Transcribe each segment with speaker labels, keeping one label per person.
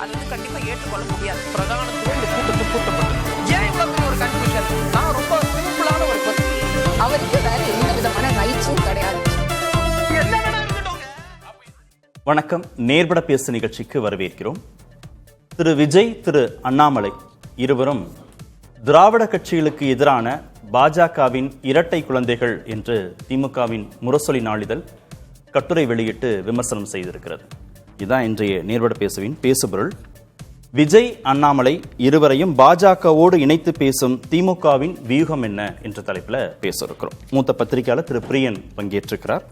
Speaker 1: அது வந்து கண்டிப்பா ஏற்றுக்கொள்ள முடியாது. பிரதானத்துவம் இந்த கூட்டத்தை கூட்டப்பட்டது. ஏன் இவ்வளவு பெரிய ஒரு கன்ஃபியூஷன்? நான் ரொம்ப சிம்பிளான ஒரு பர்சன்.
Speaker 2: அவருக்கு வேற எந்த விதமான ரைட்ஸும் கிடையாது.
Speaker 1: என்ன வேணா இருக்கட்டும்.
Speaker 3: வணக்கம். நேர்பட பேசு நிகழ்ச்சிக்கு வரவேற்கிறோம். திரு விஜய், திரு அண்ணாமலை இருவரும் திராவிட கட்சிகளுக்கு எதிரான பாஜகவின் இரட்டை குழந்தைகள் என்று திமுகவின் முரசொலி நாளிதழ் கட்டுரை வெளியிட்டு விமர்சனம் செய்திருக்கிறது. இதுதான் இன்றைய நேர்பட பேசுவின் பேசுபொருள். விஜய், அண்ணாமலை இருவரையும் பாஜகவோடு இணைத்து பேசும் திமுகவின் வியூகம் என்ன என்ற தலைப்பில் பேச இருக்கிறோம். மூத்த பத்திரிகையாளர் திரு பிரியன் பங்கேற்றிருக்கிறார்.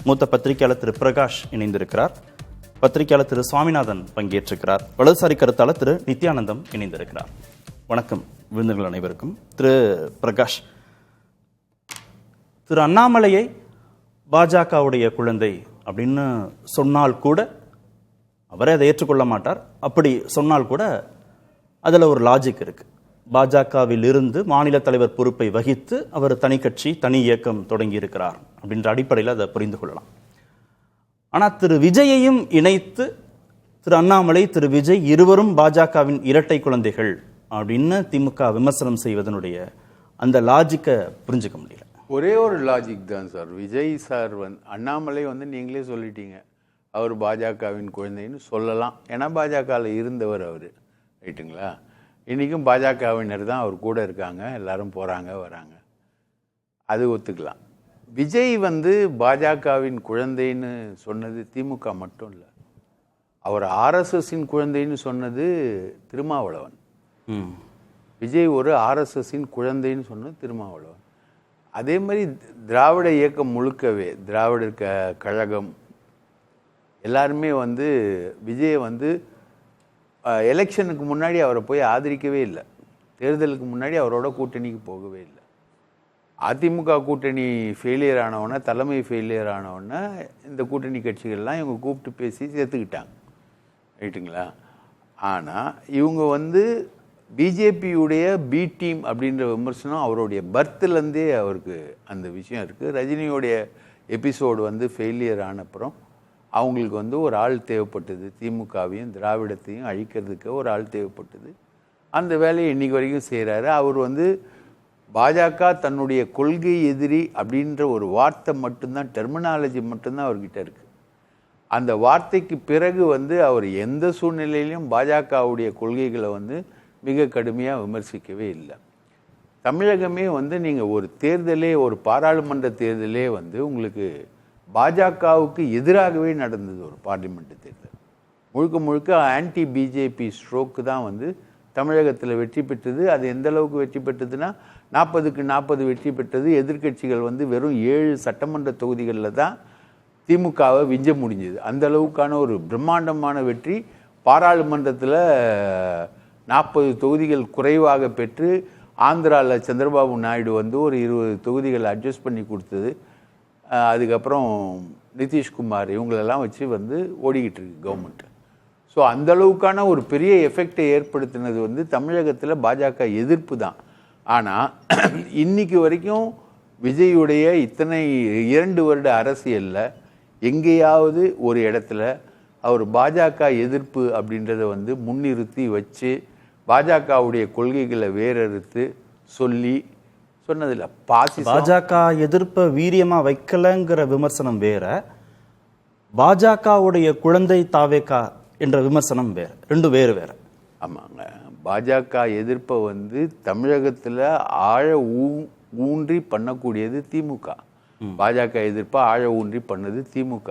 Speaker 3: மூத்த பத்திரிகையாளர் திரு பிரகாஷ் இணைந்திருக்கிறார். பத்திரிகையாளர் திரு சுவாமிநாதன் பங்கேற்றிருக்கிறார். வலதுசாரி கருத்தாளர் திரு நித்யானந்தம் இணைந்திருக்கிறார். வணக்கம் விருந்தினர்கள் அனைவருக்கும். திரு பிரகாஷ், திரு அண்ணாமலையை பாஜகவுடைய குழந்தை அப்படின்னு சொன்னால் கூட அவரே அதை ஏற்றுக்கொள்ள மாட்டார். அப்படி சொன்னால் கூட அதில் ஒரு லாஜிக் இருக்கு. பாஜகவில் இருந்து மாநில தலைவர் பொறுப்பை வகித்து அவர் தனி கட்சி, தனி இயக்கம் தொடங்கி இருக்கிறார் அப்படின்ற அடிப்படையில் அதை புரிந்து கொள்ளலாம். ஆனால் திரு விஜயையும் இணைத்து திரு அண்ணாமலை, திரு விஜய் இருவரும் பாஜகவின் இரட்டை குழந்தைகள் அப்படின்னு திமுக விமர்சனம் செய்வதனுடைய அந்த லாஜிக்கை புரிஞ்சுக்க முடியல.
Speaker 4: ஒரே ஒரு லாஜிக் தான் சார். விஜய் சார் அண்ணாமலை நீங்களே சொல்லிட்டீங்க, அவர் பாஜகவின் குழந்தைன்னு சொல்லலாம். ஏன்னா பாஜகவில் இருந்தவர் அவர், ரைட்டுங்களா? இன்றைக்கும் பாஜகவினர் தான் அவர் கூட இருக்காங்க, எல்லாரும் போகிறாங்க வராங்க, அது ஒத்துக்கலாம். விஜய் பாஜகவின் குழந்தைன்னு சொன்னது திமுக மட்டும் இல்லை, அவர் ஆர்எஸ்எஸின் குழந்தைன்னு சொன்னது திருமாவளவன். விஜய் ஒரு ஆர்எஸ்எஸின் குழந்தைன்னு சொன்னது திருமாவளவன். அதே மாதிரி திராவிட இயக்கம் முழுக்கவே, திராவிடர் கழகம் எல்லாருமே விஜயை எலெக்ஷனுக்கு முன்னாடி அவரை போய் ஆதரிக்கவே இல்லை. தேர்தலுக்கு முன்னாடி அவரோட கூட்டணிக்கு போகவே இல்லை. அதிமுக கூட்டணி ஃபெயிலியர் ஆனவுடனே, தலைமை ஃபெயிலியர் ஆனவுடனே இந்த கூட்டணி கட்சிகள்லாம் இவங்க கூப்பிட்டு பேசி சேர்த்துக்கிட்டாங்க, ரைட்டுங்களா? ஆனால் இவங்க பிஜேபியுடைய பி டீம் அப்படின்ற விமர்சனம் அவருடைய பர்த்லேருந்தே அவருக்கு அந்த விஷயம் இருக்குது. ரஜினியோடைய எபிசோடு ஃபெயிலியர் ஆனப்புறம் அவங்களுக்கு ஒரு ஆள் தேவைப்பட்டது. திமுகவையும் திராவிடத்தையும் அழிக்கிறதுக்கு ஒரு ஆள் தேவைப்பட்டது. அந்த வேலையை இன்றைக்கி வரைக்கும் செய்கிறாரு. அவர் பாஜக தன்னுடைய கொள்கை எதிரி அப்படின்ற ஒரு வார்த்தை மட்டும்தான், டெர்மினாலஜி மட்டும்தான் அவர்கிட்ட இருக்குது. அந்த வார்த்தைக்கு பிறகு அவர் எந்த சூழ்நிலையிலையும் பாஜகவுடைய கொள்கைகளை மிக கடுமையாக விமர்சிக்கவே இல்லை. தமிழகமே நீங்கள் ஒரு தேர்தலே, ஒரு பாராளுமன்ற தேர்தலே உங்களுக்கு பாஜகவுக்கு எதிராகவே நடந்தது. ஒரு பார்லிமெண்ட் தேர்தல் முழுக்க முழுக்க ஆன்டி பிஜேபி ஸ்ட்ரோக்கு தான் தமிழகத்தில் வெற்றி பெற்றது. அது எந்த அளவுக்கு வெற்றி பெற்றதுன்னா 40க்கு 40 வெற்றி பெற்றது. எதிர்க்கட்சிகள் வெறும் 7 சட்டமன்ற தொகுதிகளில் தான் திமுகவை விஞ்ச முடிஞ்சது. அந்த அளவுக்கான ஒரு பிரம்மாண்டமான வெற்றி. பாராளுமன்றத்தில் 40 தொகுதிகள் குறைவாக பெற்று ஆந்திராவில் சந்திரபாபு நாயுடு ஒரு 20 தொகுதிகளை அட்ஜஸ்ட் பண்ணி கொடுத்தது. அதுக்கப்புறம் நிதிஷ்குமார் இவங்களெல்லாம் வச்சு ஓடிக்கிட்டு இருக்கு கவர்மெண்ட். ஸோ அந்தளவுக்கான ஒரு பெரிய எஃபெக்டை ஏற்படுத்தினது தமிழகத்தில் பாஜக எதிர்ப்பு தான். ஆனால் இன்னைக்கு வரைக்கும் விஜயுடைய இத்தனை 2 வருட அரசியலில் எங்கேயாவது ஒரு இடத்துல அவர் பாஜக எதிர்ப்பு அப்படின்றத முன்னிறுத்தி வச்சு பாஜகவுடைய கொள்கைகளை வேறறுத்து சொன்னதில்லை.
Speaker 3: பாஜக எதிர்ப்பை வீரியமா வைக்கலங்கிற விமர்சனம் வேற, பாஜகவுடைய குழந்தை தாவேகா என்ற விமர்சனம் வேற. ரெண்டு வேறு வேற.
Speaker 4: ஆமாங்க. பாஜக எதிர்ப்பை தமிழகத்தில் ஆழ ஊன்றி பண்ணக்கூடியது திமுக. பாஜக எதிர்ப்பை ஆழ ஊன்றி பண்ணது திமுக.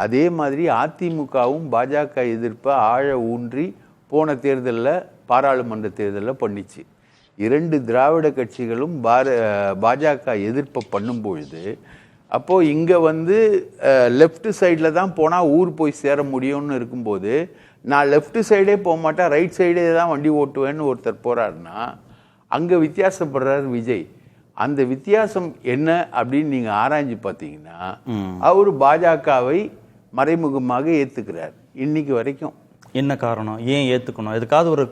Speaker 4: அதே மாதிரி அதிமுகவும் பாஜக எதிர்ப்பை ஆழ ஊன்றி போன தேர்தலில், பாராளுமன்ற தேர்தலில் பண்ணிச்சு. 2 திராவிட கட்சிகளும் பாஜக எதிர்ப்பை பண்ணும் பொழுது அப்போது இங்கே லெஃப்ட் சைடில் தான் போனால் ஊர் போய் சேர முடியும்னு இருக்கும்போது, நான் லெஃப்ட் சைடே போக மாட்டேன், ரைட் சைடே தான் வண்டி ஓட்டுவேன்னு ஒருத்தர் போகிறாருன்னா அங்கே வித்தியாசப்படுறார் விஜய். அந்த வித்தியாசம் என்ன அப்படின்னு நீங்கள் ஆராய்ஞ்சு பார்த்தீங்கன்னா, அவர் பாஜகவை மறைமுகமாக ஏற்றுக்கிறார் இன்னைக்கு வரைக்கும்.
Speaker 3: என்ன காரணம்? ஏன் ஏற்றுக்கணும்? அதுக்காக ஒரு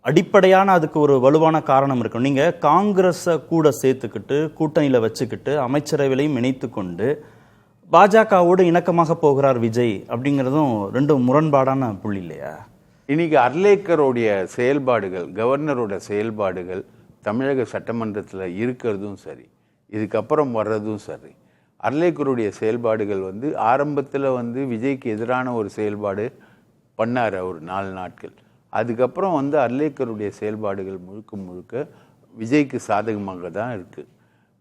Speaker 3: அடிப்படையான அதுக்கு ஒரு வலுவான காரணம் இருக்கும். நீங்கள் காங்கிரஸை கூட சேர்த்துக்கிட்டு கூட்டணியில் வச்சுக்கிட்டு அமைச்சரவையிலையும் இணைத்து கொண்டு பாஜகவோடு இணக்கமாக போகிறார் விஜய் அப்படிங்கிறதும் ரெண்டும் முரண்பாடான புள்ளி இல்லையா?
Speaker 4: இன்னைக்கு அர்லேக்கருடைய செயல்பாடுகள், கவர்னரோட செயல்பாடுகள் தமிழக சட்டமன்றத்தில் இருக்கிறதும் சரி, இதுக்கப்புறம் வர்றதும் சரி, அர்லேக்கருடைய செயல்பாடுகள் வந்து ஆரம்பத்தில் வந்து விஜய்க்கு எதிரான ஒரு செயல்பாடு பண்ணார் அவர் 4 நாட்கள். அதுக்கப்புறம் வந்து அர்லேக்கருடைய செயல்பாடுகள் முழுக்க முழுக்க விஜய்க்கு சாதகமாக தான் இருக்குது.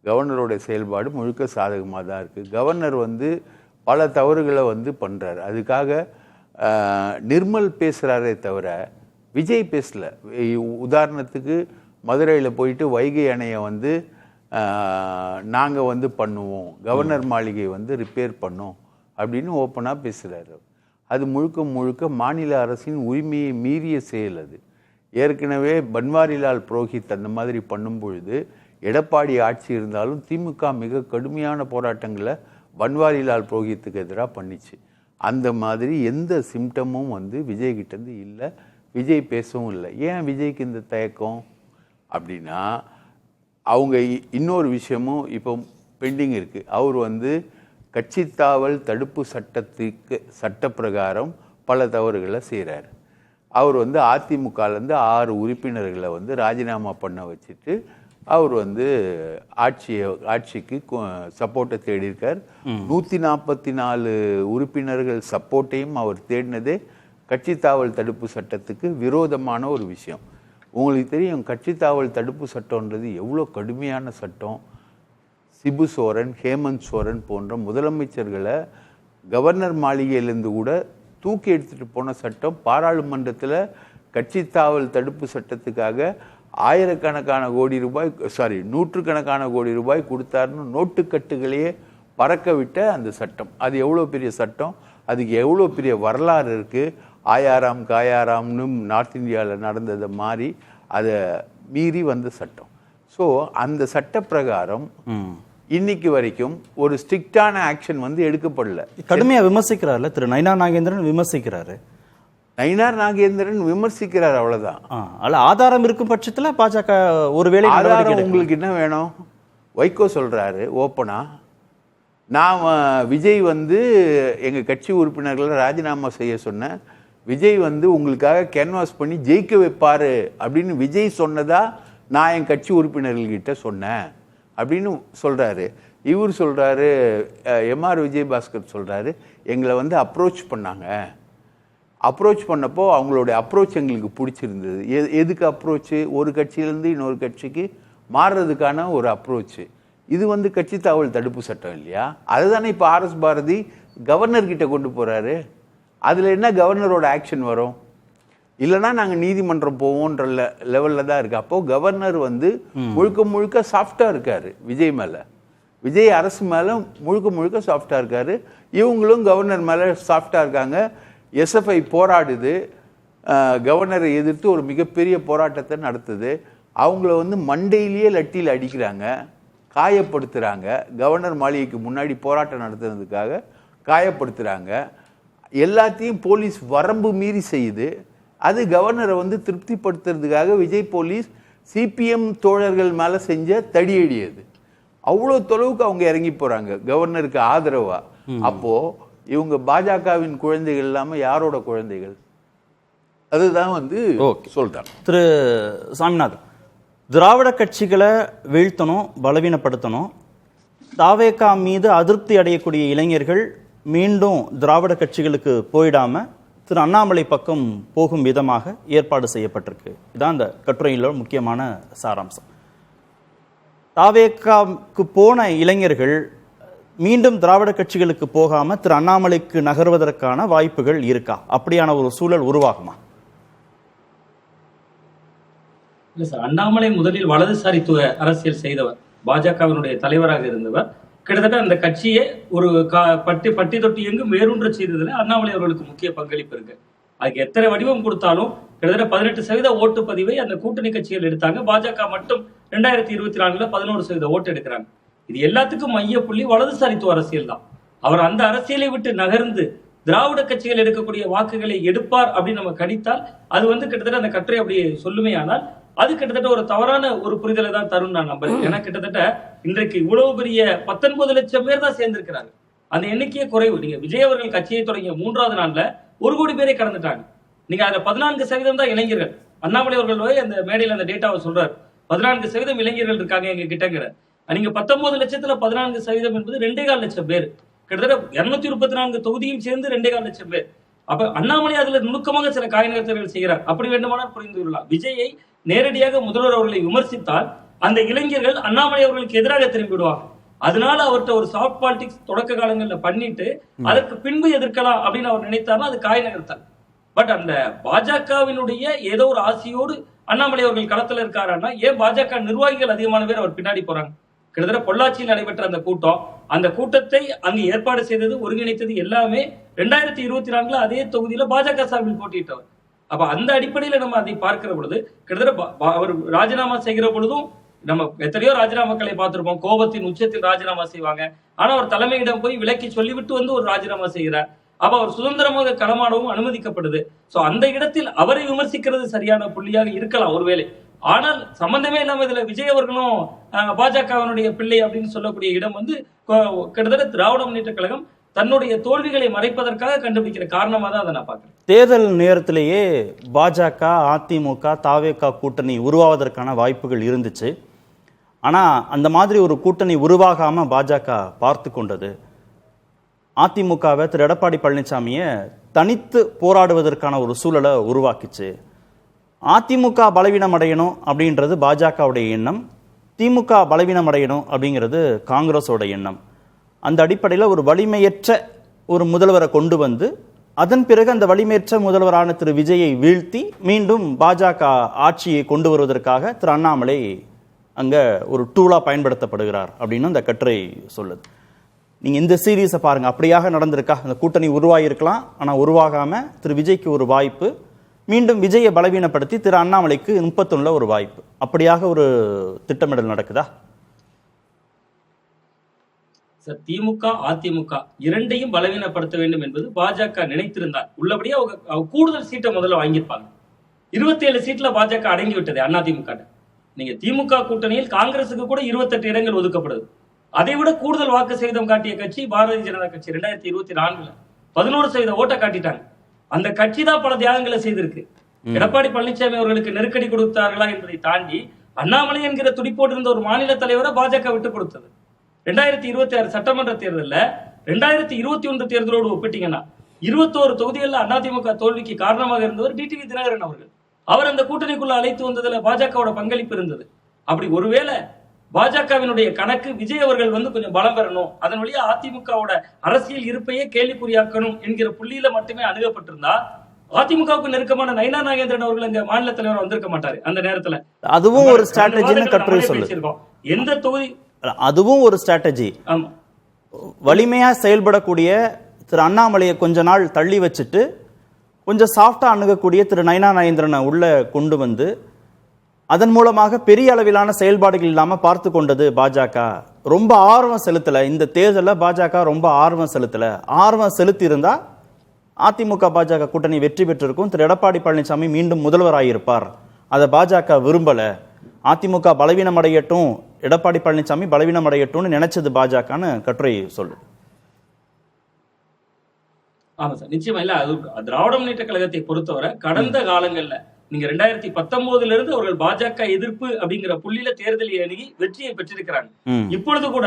Speaker 4: கவர்னரோட செயல்பாடு முழுக்க சாதகமாக தான் இருக்குது. கவர்னர் வந்து பல தவறுகளை வந்து பண்ணுறாரு. அதுக்காக நிர்மல் பேசுகிறாரே தவிர விஜய் பேசல. உதாரணத்துக்கு மதுரையில் போயிட்டு வைகை அணையை வந்து நாங்கள் வந்து பண்ணுவோம், கவர்னர் மாளிகை வந்து ரிப்பேர் பண்ணோம் அப்படின்னு ஓப்பனாக பேசுகிறாரு. அது முழுக்க முழுக்க மாநில அரசின் உரிமையை மீறிய செயல். அது ஏற்கனவே பன்வாரிலால் புரோஹித் அந்த மாதிரி பண்ணும் பொழுது எடப்பாடி ஆட்சி இருந்தாலும் திமுக மிக கடுமையான போராட்டங்களை பன்வாரிலால் புரோஹித்துக்கு எதிராக பண்ணிச்சு. அந்த மாதிரி எந்த சிம்டமும் வந்து விஜய்கிட்டேருந்து இல்லை, விஜய் பேசவும் இல்லை. ஏன் விஜய்க்கு இந்த தயக்கம் அப்படின்னா, அவங்க இன்னொரு விஷயமும் இப்போ பெண்டிங் இருக்குது. அவர் வந்து கட்சித்தாவல் தடுப்பு சட்டப்பிரகாரம் பல தவறுகளை செய்கிறார். அவர் வந்து அதிமுகலேருந்து 6 உறுப்பினர்களை வந்து ராஜினாமா பண்ண வச்சுட்டு அவர் வந்து ஆட்சிக்கு சப்போர்ட்டை தேடியிருக்கார். 144 உறுப்பினர்கள் சப்போர்ட்டையும் அவர் தேடினதே கட்சித்தாவல் தடுப்பு சட்டத்துக்கு விரோதமான ஒரு விஷயம். உங்களுக்கு தெரியும், கட்சித்தாவல் தடுப்பு சட்டம்ன்றது எவ்வளோ கடுமையான சட்டம். சிபு சோரன், ஹேமந்த் சோரன் போன்ற முதலமைச்சர்களை கவர்னர் மாளிகையிலேருந்து கூட தூக்கி எடுத்துகிட்டு போன சட்டம். பாராளுமன்றத்தில் கட்சித்தாவல் தடுப்பு சட்டத்துக்காக ஆயிரக்கணக்கான கோடி ரூபாய், நூற்றுக்கணக்கான கோடி ரூபாய் கொடுத்தாருன்னு நோட்டுக்கட்டுகளையே பறக்க விட்ட அந்த சட்டம். அது எவ்வளோ பெரிய சட்டம், அதுக்கு எவ்வளோ பெரிய வரலாறு இருக்குது. ஆயாராம் காயாராம்னு நார்த் இந்தியாவில் நடந்ததை மாதிரி அதை மீறி வந்த சட்டம். ஸோ அந்த சட்ட பிரகாரம் இன்னைக்கு வரைக்கும் ஒரு ஸ்ட்ரிக்டான ஆக்ஷன் வந்து எடுக்கப்படல.
Speaker 3: கடுமையாக விமர்சிக்கிறார்ல திரு நயினார் நாகேந்திரன் விமர்சிக்கிறாரு.
Speaker 4: நயினார் நாகேந்திரன் விமர்சிக்கிறார், அவ்வளவுதான்.
Speaker 3: அல்ல, ஆதாரம் இருக்கும் பட்சத்தில் பாஜக ஒருவேளை
Speaker 4: ஆதாரம் உங்களுக்கு என்ன வேணும்? வைகோ சொல்றாரு ஓப்பனா, நான் விஜய் வந்து எங்க கட்சி உறுப்பினர்களை ராஜினாமா செய்ய சொன்னேன், விஜய் வந்து உங்களுக்காக கேன்வாஸ் பண்ணி ஜெயிக்க வைப்பாரு அப்படின்னு விஜய் சொன்னதா நான் என் கட்சி உறுப்பினர்கள்கிட்ட சொன்னேன் அப்படின்னு சொல்றாரு. இவர் சொல்றாரு, எம்ஆர் விஜயபாஸ்கர் சொல்றாரு, எங்களை வந்து அப்ரோச் பண்ணாங்க, அப்ரோச் பண்ணப்போ அவங்களுடைய அப்ரோச் எங்களுக்கு பிடிச்சிருந்தது. எதுக்கு அப்ரோச்சு? ஒரு கட்சியிலேருந்து இன்னொரு கட்சிக்கு மாறுறதுக்கான ஒரு அப்ரோச்சு. இது வந்து கட்சி தாவல் தடுப்பு சட்டம் இல்லையா? அதுதானே இப்போ ஆர்எஸ் பாரதி கவர்னர்கிட்ட கொண்டு போகிறாரு. அதில் என்ன கவர்னரோட ஆக்ஷன் வரும்? இல்லைனா நாங்கள் நீதிமன்றம் போவோன்ற லெவலில் தான் இருக்குது. அப்போது கவர்னர் வந்து முழுக்க முழுக்க சாஃப்டாக இருக்கார் விஜய் மேலே, விஜய் அரசு மேலே முழுக்க முழுக்க சாஃப்டாக இருக்கார். இவங்களும் கவர்னர் மேலே சாஃப்டாக இருக்காங்க. எஸ்எஃப்ஐ போராடுது, கவர்னரை எதிர்த்து ஒரு மிகப்பெரிய போராட்டத்தை நடத்துது. அவங்கள வந்து மண்டையிலேயே லட்டியில் அடிக்கிறாங்க, காயப்படுத்துகிறாங்க. கவர்னர் மாளிகைக்கு முன்னாடி போராட்டம் நடத்துறதுக்காக காயப்படுத்துகிறாங்க. எல்லாத்தையும் போலீஸ் வரம்பு மீறி செய்யுது. அது கவர்னரை வந்து திருப்திப்படுத்துறதுக்காக விஜய் போலீஸ் சிபிஎம் தோழர்கள் மேலே செஞ்ச தடியடியது. அவ்வளோ தொலைவுக்கு அவங்க இறங்கி போகிறாங்க கவர்னருக்கு ஆதரவாக. அப்போது இவங்க பாஜகவின் குழந்தைகள் இல்லாமல் யாரோட குழந்தைகள்? அதுதான் வந்து சொல்றாங்க.
Speaker 3: திரு சாமிநாதன், திராவிட கட்சிகளை வீழ்த்தணும், பலவீனப்படுத்தணும், தாவேகா மீது அதிருப்தி அடையக்கூடிய இளைஞர்கள் மீண்டும் திராவிட கட்சிகளுக்கு போயிடாம திரு அண்ணாமலை பக்கம் போகும் விதமாக ஏற்பாடு செய்யப்பட்டிருக்கு. இதான் இந்த கட்டுரையில் முக்கியமான சாராம்சம். தாவேகாவுக்கு போன இளைஞர்கள் மீண்டும் திராவிட கட்சிகளுக்கு போகாம திரு அண்ணாமலைக்கு நகர்வதற்கான வாய்ப்புகள் இருக்கா? அப்படியான ஒரு சூழல் உருவாகுமா?
Speaker 5: இல்ல சார், அண்ணாமலை முதலில் வலதுசாரித்துவ அரசியல் செய்தவர், பாஜகவினுடைய தலைவராக இருந்தவர். கிட்டத்தட்ட அந்த கட்சியை ஒரு பட்டி தொட்டி எங்கும் வேரூன்ற செய்ததுல அண்ணாமலை அவர்களுக்கு முக்கிய பங்களிப்பு இருக்கு. அதுக்கு எத்தனை வடிவம் கொடுத்தாலும் கிட்டத்தட்ட 18% ஓட்டு பதிவை அந்த கூட்டணி கட்சிகள் எடுத்தாங்க. பாஜக மட்டும் 2024 11% ஓட்டு எடுக்கிறாங்க. இது எல்லாத்துக்கும் மைய புள்ளி வலதுசாரித்துவ அரசியல் தான். அவர் அந்த அரசியலை விட்டு நகர்ந்து திராவிட கட்சிகள் எடுக்கக்கூடிய வாக்குகளை எடுப்பார் அப்படின்னு நம்ம கணித்தால் அது வந்து கிட்டத்தட்ட அந்த கட்டுரை அப்படி சொல்லுமே. ஆனால் அது கிட்டத்தட்ட ஒரு தவறான ஒரு புரிதலை தான் தரும் நான் நம்புறேன். ஏன்னா கிட்டத்தட்ட இன்றைக்கு இவ்வளவு பெரிய 19 லட்சம் பேர் தான் சேர்ந்திருக்கிறாங்க. அந்த எண்ணிக்கையே குறைவு. நீங்க விஜய் அவர்கள் கட்சியை தொடங்கிய 3வது நாள்ல 1 கோடி பேரை கடந்துட்டாங்க. நீங்க அதுல 14% தான் இளைஞர்கள். அண்ணாமலை அவர்கள் அந்த மேடையில் அந்த டேட்டாவை சொல்றாரு. 14% இளைஞர்கள் இருக்காங்க எங்க கிட்டங்கிற. நீங்க 19 லட்சத்துல 14% என்பது 2.25 லட்சம் பேர். கிட்டத்தட்ட 234 தொகுதியும் சேர்ந்து 2.25 லட்சம் பேர். அப்ப அண்ணாமலை அதுல நுணுக்கமாக சில காய்நகர்த்தல்கள் செய்கிறார். அப்படி வேண்டுமானால் புரிந்து கொள்ளலாம். விஜயை நேரடியாக முதல்வர் அவர்களை விமர்சித்தால் அந்த இளைஞர்கள் அண்ணாமலை அவர்களுக்கு எதிராக திரும்பி விடுவாங்க. அதனால அவர்கிட்ட ஒரு சாஃப்ட் பாலிடிக்ஸ் தொடக்க காலங்களில் பண்ணிட்டு அதற்கு பின்பு எதிர்க்கலாம் அப்படின்னு அவர் நினைத்தாலும் அது காய் நகர்த்தல். பட் அந்த பாஜகவினுடைய ஏதோ ஒரு ஆசையோடு அண்ணாமலை அவர்கள் களத்துல இருக்காருன்னா ஏன் பாஜக நிர்வாகிகள் அதிகமான பேர் அவர் பின்னாடி போறாங்க? கிட்டத்தட்ட பொள்ளாச்சியில் நடைபெற்ற அந்த கூட்டம், அந்த கூட்டத்தை அங்கு ஏற்பாடு செய்தது, ஒருங்கிணைத்தது எல்லாமே 2024 அதே தொகுதியில பாஜக சார்பில் போட்டியிட்டவர். அப்ப அந்த அடிப்படையில நம்ம அதை பார்க்கிற பொழுது கிட்டத்தட்ட அவர் ராஜினாமா செய்கிற பொழுதும் நம்ம எத்தனையோ ராஜினாமாக்களை பார்த்திருப்போம். கோபத்தின் உச்சத்தில் ராஜினாமா செய்வாங்க. ஆனா அவர் தலைமையிடம் போய் விலக்கி சொல்லிவிட்டு வந்து ஒரு ராஜினாமா செய்கிறார். அப்ப அவர் சுதந்திரமாக களமாடவும் அனுமதிக்கப்படுது. சோ அந்த இடத்தில் அவரை விமர்சிக்கிறது சரியான புள்ளியாக இருக்கலாம் ஒருவேளை. ஆனால் சம்பந்தமே இல்லாம இதுல விஜய் அவர்களும் பாஜகவினுடைய பிள்ளை அப்படின்னு சொல்லக்கூடிய இடம் வந்து கிட்டத்தட்ட திராவிட முன்னேற்ற கழகம் தன்னுடைய தோல்விகளை மறைப்பதற்காக கண்டுபிடிக்கிற காரணமா தான் அதை நான் பார்க்கிறேன்.
Speaker 3: தேர்தல் நேரத்திலேயே பாஜக, அதிமுக, தாவேகா கூட்டணி உருவாவதற்கான வாய்ப்புகள் இருந்துச்சு. ஆனா அந்த மாதிரி ஒரு கூட்டணி உருவாகாம பாஜக பார்த்து கொண்டது. அதிமுகவை திரு எடப்பாடி பழனிசாமியை தனித்து போராடுவதற்கான ஒரு சூழலை உருவாக்கிச்சு. அதிமுக பலவீனம் அடையணும் அப்படின்றது பாஜகவுடைய எண்ணம், திமுக பலவீனம் அடையணும் அப்படிங்கிறது காங்கிரஸோட எண்ணம். அந்த அடிப்படையில் ஒரு வலிமையற்ற ஒரு முதல்வரை கொண்டு வந்து அதன் பிறகு அந்த வலிமையற்ற முதல்வரான திரு விஜயை வீழ்த்தி மீண்டும் பாஜக ஆட்சியை கொண்டு வருவதற்காக திரு அண்ணாமலை அங்கே ஒரு டூலாக பயன்படுத்தப்படுகிறார் அப்படின்னு அந்த கட்டுரை சொல்லுது. நீங்கள் இந்த சீரீஸை பாருங்கள், அப்படியாக நடந்திருக்கா? அந்த கூட்டணி உருவாகியிருக்கலாம், ஆனால் உருவாகாமல் திரு விஜய்க்கு ஒரு வாய்ப்பு, மீண்டும் விஜயை பலவீனப்படுத்தி திரு அண்ணாமலைக்கு 31 ஒரு வாய்ப்பு, அப்படியாக ஒரு திட்டமிடல் நடக்குதா?
Speaker 5: சார், திமுக அதிமுக இரண்டையும் பலவீனப்படுத்த வேண்டும் என்பது பாஜக நினைத்திருந்தார். உள்ளபடியே அவங்க கூடுதல் சீட்டை முதல்ல வாங்கியிருப்பாங்க. 27 சீட்ல பாஜக அடங்கி விட்டது அதிமுக. நீங்க திமுக கூட்டணியில் காங்கிரசுக்கு கூட 28 இடங்கள் ஒதுக்கப்படுது. அதை விட கூடுதல் வாக்கு சதவீதம் காட்டிய கட்சி பாரதிய ஜனதா கட்சி. 2024 11% ஓட்டை காட்டிட்டாங்க. அந்த கட்சி தான் பல தியாகங்களை செய்திருக்கு. எடப்பாடி பழனிசாமி அவர்களுக்கு நெருக்கடி கொடுத்தார்களா என்பதை தாண்டி அண்ணாமலை என்கிற துடிப்போடு இருந்த ஒரு மாநில தலைவரை பாஜக விட்டு கொடுத்தது. 2026 சட்டமன்ற தேர்தலில் 2021 தேர்தலோடு ஒப்பிட்டீங்கன்னா 21 தொகுதிகளில் அதிமுக தோல்விக்கு காரணமாக இருந்தவர் டிடிவி தினகரன் அவர்கள். அவர் அந்த கூட்டணிக்குள்ள அழைத்து வந்ததுல பாஜகவோட பங்களிப்பு இருந்தது. அப்படி ஒருவேளை பாஜகவினுடைய கணக்கு விஜய் அவர்கள் வந்து கொஞ்சம் பலம் பெறணும், அதன் வழியா அதிமுகவோட அரசியல் இருப்பையே கேள்விக்குறியாக்கணும் என்கிற புள்ளியில மட்டுமே அணுகப்பட்டிருந்தா அதிமுகவுக்கு நெருக்கமான நயினா நாகேந்திரன் அவர்கள் அங்க மாநில தலைவர் வந்திருக்க மாட்டாரு. அந்த நேரத்துல
Speaker 3: அதுவும் ஒரு ஸ்ட்ராட்டஜின்னு கட்டுரை சொல்லுது.
Speaker 5: எந்த தொகுதி
Speaker 3: அதுவும் ஒரு ஸ்ட்ராட்டஜி. வலிமையா செயல்படக்கூடிய திரு அண்ணாமலையை கொஞ்ச நாள் தள்ளி வச்சுட்டு கொஞ்சம் சாஃப்டா அணுகக்கூடிய திரு நயினா நாகேந்திரனை உள்ள கொண்டு வந்து அதன் மூலமாக பெரிய அளவிலான செயல்பாடுகள் இல்லாம பார்த்து கொண்டது பாஜக. ரொம்ப ஆர்வம் செலுத்தல இந்த தேர்தலில். பாஜக ரொம்ப ஆர்வம் செலுத்தல. ஆர்வம் செலுத்தி இருந்தா அதிமுக பாஜக கூட்டணி வெற்றி பெற்றிருக்கும். திரு எடப்பாடி பழனிசாமி மீண்டும் முதல்வராயிருப்பார். அதை பாஜக விரும்பல. அதிமுக பலவீனம் அடையட்டும், எடப்பாடி பழனிசாமி பலவீனம் அடையட்டும்னு நினைச்சது பாஜகன்னு கட்டுரை சொல்லு.
Speaker 5: ஆமா சார், நிச்சயமா இல்ல. அது திராவிட முன்னேற்ற கழகத்தை பொறுத்தவரை கடந்த காலங்கள்ல நீங்க 2019 இருந்து அவர்கள் பாஜக எதிர்ப்பு அப்படிங்கிற புள்ளியில தேர்தலை அணுகி வெற்றியை பெற்றிருக்கிறாங்க. இப்பொழுது கூட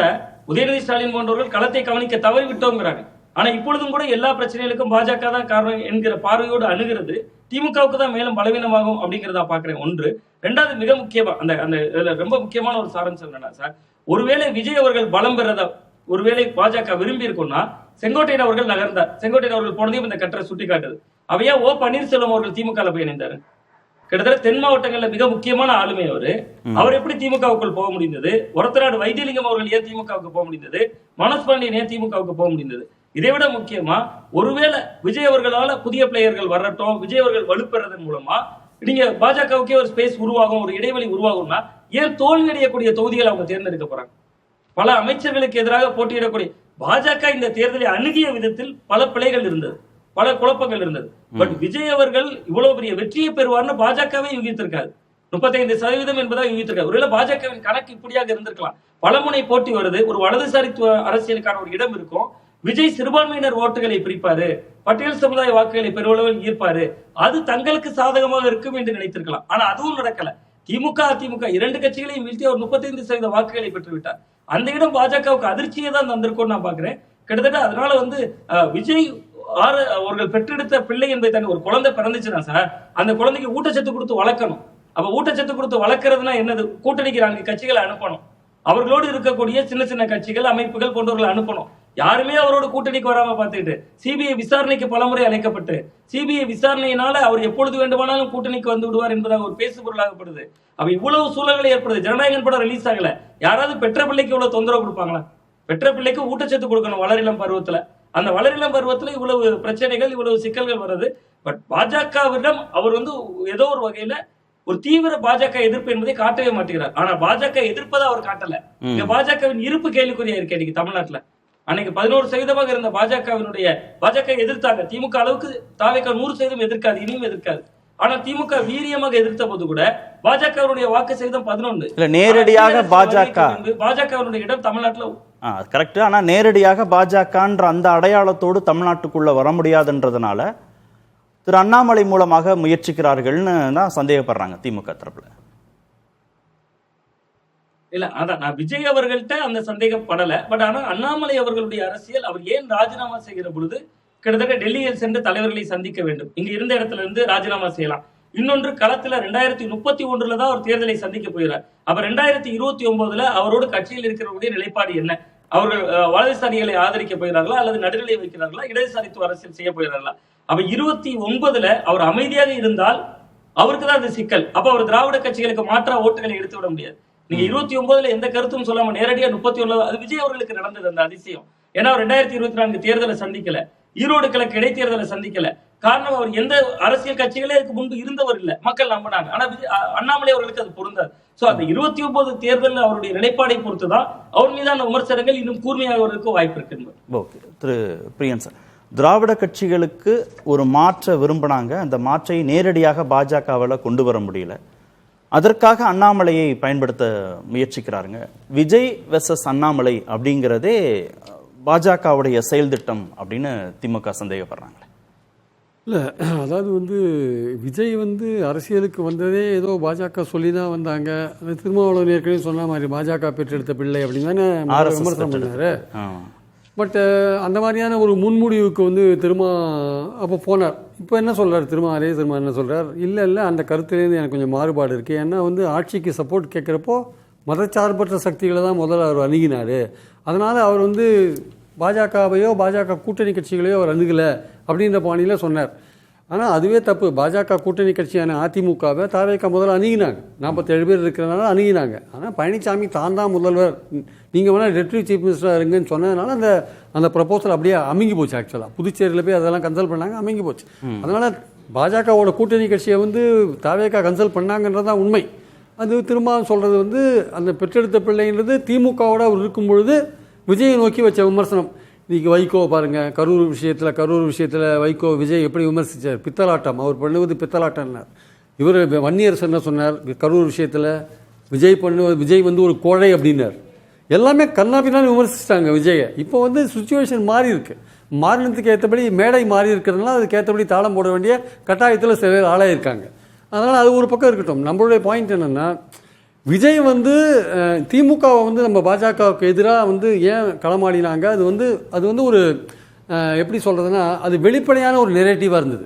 Speaker 5: உதயநிதி ஸ்டாலின் போன்றவர்கள் களத்தை கவனிக்க தவறி விட்டோங்கிறாங்க. ஆனா இப்பொழுதும் கூட எல்லா பிரச்சனைகளுக்கும் பாஜக தான் காரணம் என்கிற பார்வையோடு அணுகிறது திமுகவுக்கு தான் மேலும் பலவீனமாகும் அப்படிங்கிறதா பாக்குறேன். ஒன்று. ரெண்டாவது, மிக முக்கியமா அந்த ரொம்ப முக்கியமான ஒரு சாரம்சம் என்னன்னா சார், ஒருவேளை விஜய் அவர்கள் பலம் பெறத ஒருவேளை பாஜக விரும்பி இருக்கும்னா செங்கோட்டையன் அவர்கள் நகர்ந்தார். செங்கோட்டையன் அவர்கள் போனதையும் இந்த கட்டுரை சுட்டி காட்டுது. அவையா ஓ பன்னீர்செல்வம் அவர்கள் திமுக போய் இணைந்தாரு. கிட்டத்தட்ட தென் மாவட்டங்கள்ல மிக முக்கியமான ஆளுமை அவர் எப்படி திமுகவுக்குள் போக முடிந்தது? ஒரத்தநாடு வைத்தியலிங்கம் அவர்கள் ஏன் திமுகவுக்கு போக முடிந்தது? மனோஜ் பாண்டியன் ஏன் திமுகவுக்கு போக முடிந்தது? இதை விட முக்கியமா, ஒருவேளை விஜய் அவர்களால புதிய பிளேயர்கள் வரட்டும், விஜய் அவர்கள் வலுப்பெறதன் மூலமா நீங்க பாஜகவுக்கே ஒரு ஸ்பேஸ் உருவாகும், ஒரு இடைவெளி உருவாகும்னா ஏன் தோல்வி அடையக்கூடிய தொகுதிகள் அவங்க தேர்ந்தெடுக்க போறாங்க? பல அமைச்சர்களுக்கு எதிராக போட்டியிடக்கூடிய பாஜக இந்த தேர்தலை அணுகிய விதத்தில் பல பிழைகள் இருந்தது, பல குழப்பங்கள் இருந்தது. பட் விஜய் அவர்கள் இவ்வளவு பெரிய வெற்றியை பெறுவார்னு பாஜகவே யூகித்திருக்காது. 35% என்பதா யூகித்திருக்காது. ஒருவேளை பாஜகவின் கணக்கு இப்படியாக இருந்திருக்கலாம். பலமுனை போட்டி வருது, ஒரு வலதுசாரி அரசியலுக்கான ஒரு இடம் இருக்கும். விஜய் சிறுபான்மையினர் ஓட்டுகளை பிரிப்பாரு, பட்டியல் சமுதாய வாக்குகளை பெருமளவில் ஈர்ப்பாரு, அது தங்களுக்கு சாதகமாக இருக்கும் என்று நினைத்திருக்கலாம். ஆனா அதுவும் நடக்கல. திமுக அதிமுக 2 கட்சிகளையும் வீழ்த்தி அவர் 35% வாக்குகளை பெற்றுவிட்டார். அந்த இடம் பாஜகவுக்கு அதிர்ச்சியை தான் தந்திருக்கும் நான் பாக்குறேன். கிட்டத்தட்ட அதனால விஜய் அவர்கள் பெற்றெடுத்த பிள்ளை என்பதை ஒரு குழந்தை பிறந்துச்சுன்னா சார், அந்த குழந்தைக்கு ஊட்டச்சத்து கொடுத்து வளர்க்கணும். அப்ப ஊட்டச்சத்து கொடுத்து வளர்க்கறதுனா என்னது? கூட்டணிக்கு 4 கட்சிகளை அனுப்பணும். அவர்களோடு இருக்கக்கூடிய சின்ன சின்ன கட்சிகள், அமைப்புகள் போன்றவர்களை அனுப்பணும். யாருமே அவரோட கூட்டணிக்கு வராம பார்த்துக்கிட்டு சிபிஐ விசாரணைக்கு பலமுறை அழைக்கப்பட்டு சிபிஐ விசாரணையினால அவர் எப்பொழுது வேண்டுமானாலும் கூட்டணிக்கு வந்து விடுவார் என்பதாக ஒரு பேசு பொருளாகப்படுது. அப்ப இவ்வளவு சூழல்களை ஏற்படுது. ஜனநாயகன் படம் ரிலீஸ் ஆகல. யாராவது பெற்ற பிள்ளைக்கு இவ்வளவு தொந்தரவு கொடுப்பாங்களா? பெற்ற பிள்ளைக்கு ஊட்டச்சத்து கொடுக்கணும் வளரிளம் பருவத்துல. அந்த வளரிளம் பருவத்துல இவ்வளவு பிரச்சனைகள், இவ்வளவு சிக்கல்கள் வருது. பட் பாஜகவிடம் அவர் ஏதோ ஒரு வகையில ஒரு தீவிர பாஜக எதிர்ப்பு என்பதை காட்டவே மாட்டேங்கிறார். ஆனா பாஜக எதிர்ப்பதை அவர் காட்டல. இங்க பாஜகவின் இருப்பு கேள்விக்குறியா இருக்கு. இன்னைக்கு தமிழ்நாட்டுல அன்னைக்கு 11% இருந்த பாஜக எதிர்த்தாங்க. திமுக அளவுக்கு தாவேக 100% எதிர்க்காது, இனியும் எதிர்க்காது. ஆனா திமுக வீரியமாக எதிர்த்த போது கூட பாஜகவுடைய வாக்கு சதவீதம் 11.
Speaker 3: நேரடியாக
Speaker 5: பாஜகவுடைய இடம் தமிழ்நாட்டுல
Speaker 3: கரெக்ட். ஆனா நேரடியாக பாஜகன்ற அந்த அடையாளத்தோடு தமிழ்நாட்டுக்குள்ள வர முடியாதுன்றதுனால திரு அண்ணாமலை மூலமாக முயற்சிக்கிறார்கள்னு தான் சந்தேகப்படுறாங்க திமுக தரப்புல.
Speaker 5: இல்ல அதான் நான் விஜய் அவர்கள்ட்ட அந்த சந்தேகப்படல. பட் ஆனா அண்ணாமலை அவர்களுடைய அரசியல், அவர் ஏன் ராஜினாமா செய்கிற பொழுது கிட்டத்தட்ட டெல்லியில் சென்று தலைவர்களை சந்திக்க வேண்டும், இங்க இருந்த இடத்துல இருந்து ராஜினாமா செய்யலாம். இன்னொன்று களத்துல 2031 தான் அவர் தேர்தலை சந்திக்க போகிறார். அப்ப 2029 அவரோடு கட்சியில் இருக்கிறவருடைய நிலைப்பாடு என்ன? அவர்கள் வலதுசாரிகளை ஆதரிக்க போகிறார்களா அல்லது நடுநிலை வைக்கிறார்களா, இடதுசாரித்துவ அரசியல் செய்ய போகிறார்களா? அப்ப 29 அவர் அமைதியாக இருந்தால் அவருக்கு தான் அது சிக்கல். அப்ப அவர் திராவிட கட்சிகளுக்கு மாற்றா ஓட்டுகளை எடுத்து விட முடியாது. நீங்க 29 எந்த கருத்தும் சொல்லாம நேரடியா 31 அது விஜய் அவர்களுக்கு நடந்தது அந்த அதிசயம். ஏன்னா அவர் 2024 தேர்தலை சந்திக்கல, ஈரோடு கிழக்கு இடைத்தேர்தலை சந்திக்கல. காரணம், அவர் எந்த அரசியல் கட்சிகளே அதுக்கு முன்பு இருந்தவர் இல்ல, மக்கள் நம்பினாங்க. ஆனா அண்ணாமலை அவர்களுக்கு அது பொருந்தாது. சோ அந்த 29 தேர்தல் அவருடைய நிலைப்பாடை பொறுத்துதான் அவர் மீதான விமர்சனங்கள் இன்னும் கூர்மையாக வாய்ப்பு இருக்கு.
Speaker 3: திரு பிரியன் சார், திராவிட கட்சிகளுக்கு ஒரு மாற்ற விரும்பினாங்க, அந்த மாற்றை நேரடியாக பாஜகவால் கொண்டு வர முடியல, அதற்காக அண்ணாமலையை பயன்படுத்த முயற்சிக்கிறாருங்க. விஜய் வெர்சஸ் அண்ணாமலை அப்படிங்கிறதே பாஜகவுடைய செயல் திட்டம் அப்படின்னு திமுக சந்தேகப்படுறாங்க.
Speaker 6: இல்லை, அதாவது விஜய் அரசியலுக்கு வந்ததே ஏதோ பாஜக சொல்லி தான் வந்தாங்க. அது திருமாவளவன் ஏற்கனவே சொன்ன மாதிரி பாஜக பெற்றெடுத்த பிள்ளை அப்படின்னு தானே விமர்சனம் பண்ணாரு. பட் அந்த மாதிரியான ஒரு முன்முடிவுக்கு திரும்ப அப்போ போனார். இப்போ என்ன சொல்கிறார் திரும்ப என்ன சொல்கிறார்? இல்லை அந்த கருத்துலேருந்து எனக்கு கொஞ்சம் மாறுபாடு இருக்குது. ஏன்னா ஆட்சிக்கு சப்போர்ட் கேட்குறப்போ மதச்சார்பற்ற சக்திகளை தான் முதல்ல அவர் அணுகினார். அதனால் அவர் பாஜகவையோ பாஜக கூட்டணி கட்சிகளையோ அவர் அணுகலை அப்படின்ற பாணியில் சொன்னார். ஆனால் அதுவே தப்பு. பாஜக கூட்டணி கட்சியான அதிமுகவை தாவேக முதல்ல அணுகினாங்க. 47 பேர் இருக்கிறதுனால அணுகினாங்க. ஆனால் பழனிசாமி தான் முதல்வர், நீங்கள் வேணால் டெப்யூட்டி சீஃப் மினிஸ்டராக இருங்கன்னு சொன்னதுனால அந்த ப்ரப்போசல் அப்படியே அமுங்கி போச்சு. ஆக்சுவலாக புதுச்சேரியில் போய் அதெல்லாம் கன்சல்ட் பண்ணாங்க, அமுங்கி போச்சு. அதனால் பாஜகவோட கூட்டணி கட்சியை தாவேக கன்சல்ட் பண்ணாங்கன்றது தான் உண்மை. அது திரும்ப சொல்கிறது அந்த பெற்றெடுத்த பிள்ளைன்றது திமுகவோட அவர் இருக்கும் பொழுது விஜயை நோக்கி வச்ச விமர்சனம். இன்றைக்கி வைகோ பாருங்கள், கரூர் விஷயத்தில் வைகோ விஜய் எப்படி விமர்சித்தார்? பித்தலாட்டம், அவர் பண்ணுவது பித்தலாட்டம்னார். இவர் வன்னியரசு என்ன சொன்னார்? கரூர் விஷயத்தில் விஜய் ஒரு கோழை அப்படின்னார். எல்லாமே கண்ணாபின்னாலும் விமர்சிச்சிட்டாங்க விஜயை. இப்போ சுச்சுவேஷன் மாறி இருக்கு. மாறினதுக்கு ஏற்றபடி மேடை மாறி இருக்கிறதுனால அதுக்கு ஏற்றபடி தாளம் போட வேண்டிய கட்டாயத்தில் சில பேர் ஆளாயிருக்காங்க. அதனால் அது ஒரு பக்கம் இருக்கட்டும். நம்மளுடைய பாயிண்ட் என்னென்னா, விஜய் திமுகவை நம்ம பாஜகவுக்கு எதிராக ஏன் களமாடினாங்க? அது ஒரு எப்படி சொல்கிறதுனா, அது வெளிப்படையான ஒரு நெரேட்டிவாக இருந்தது.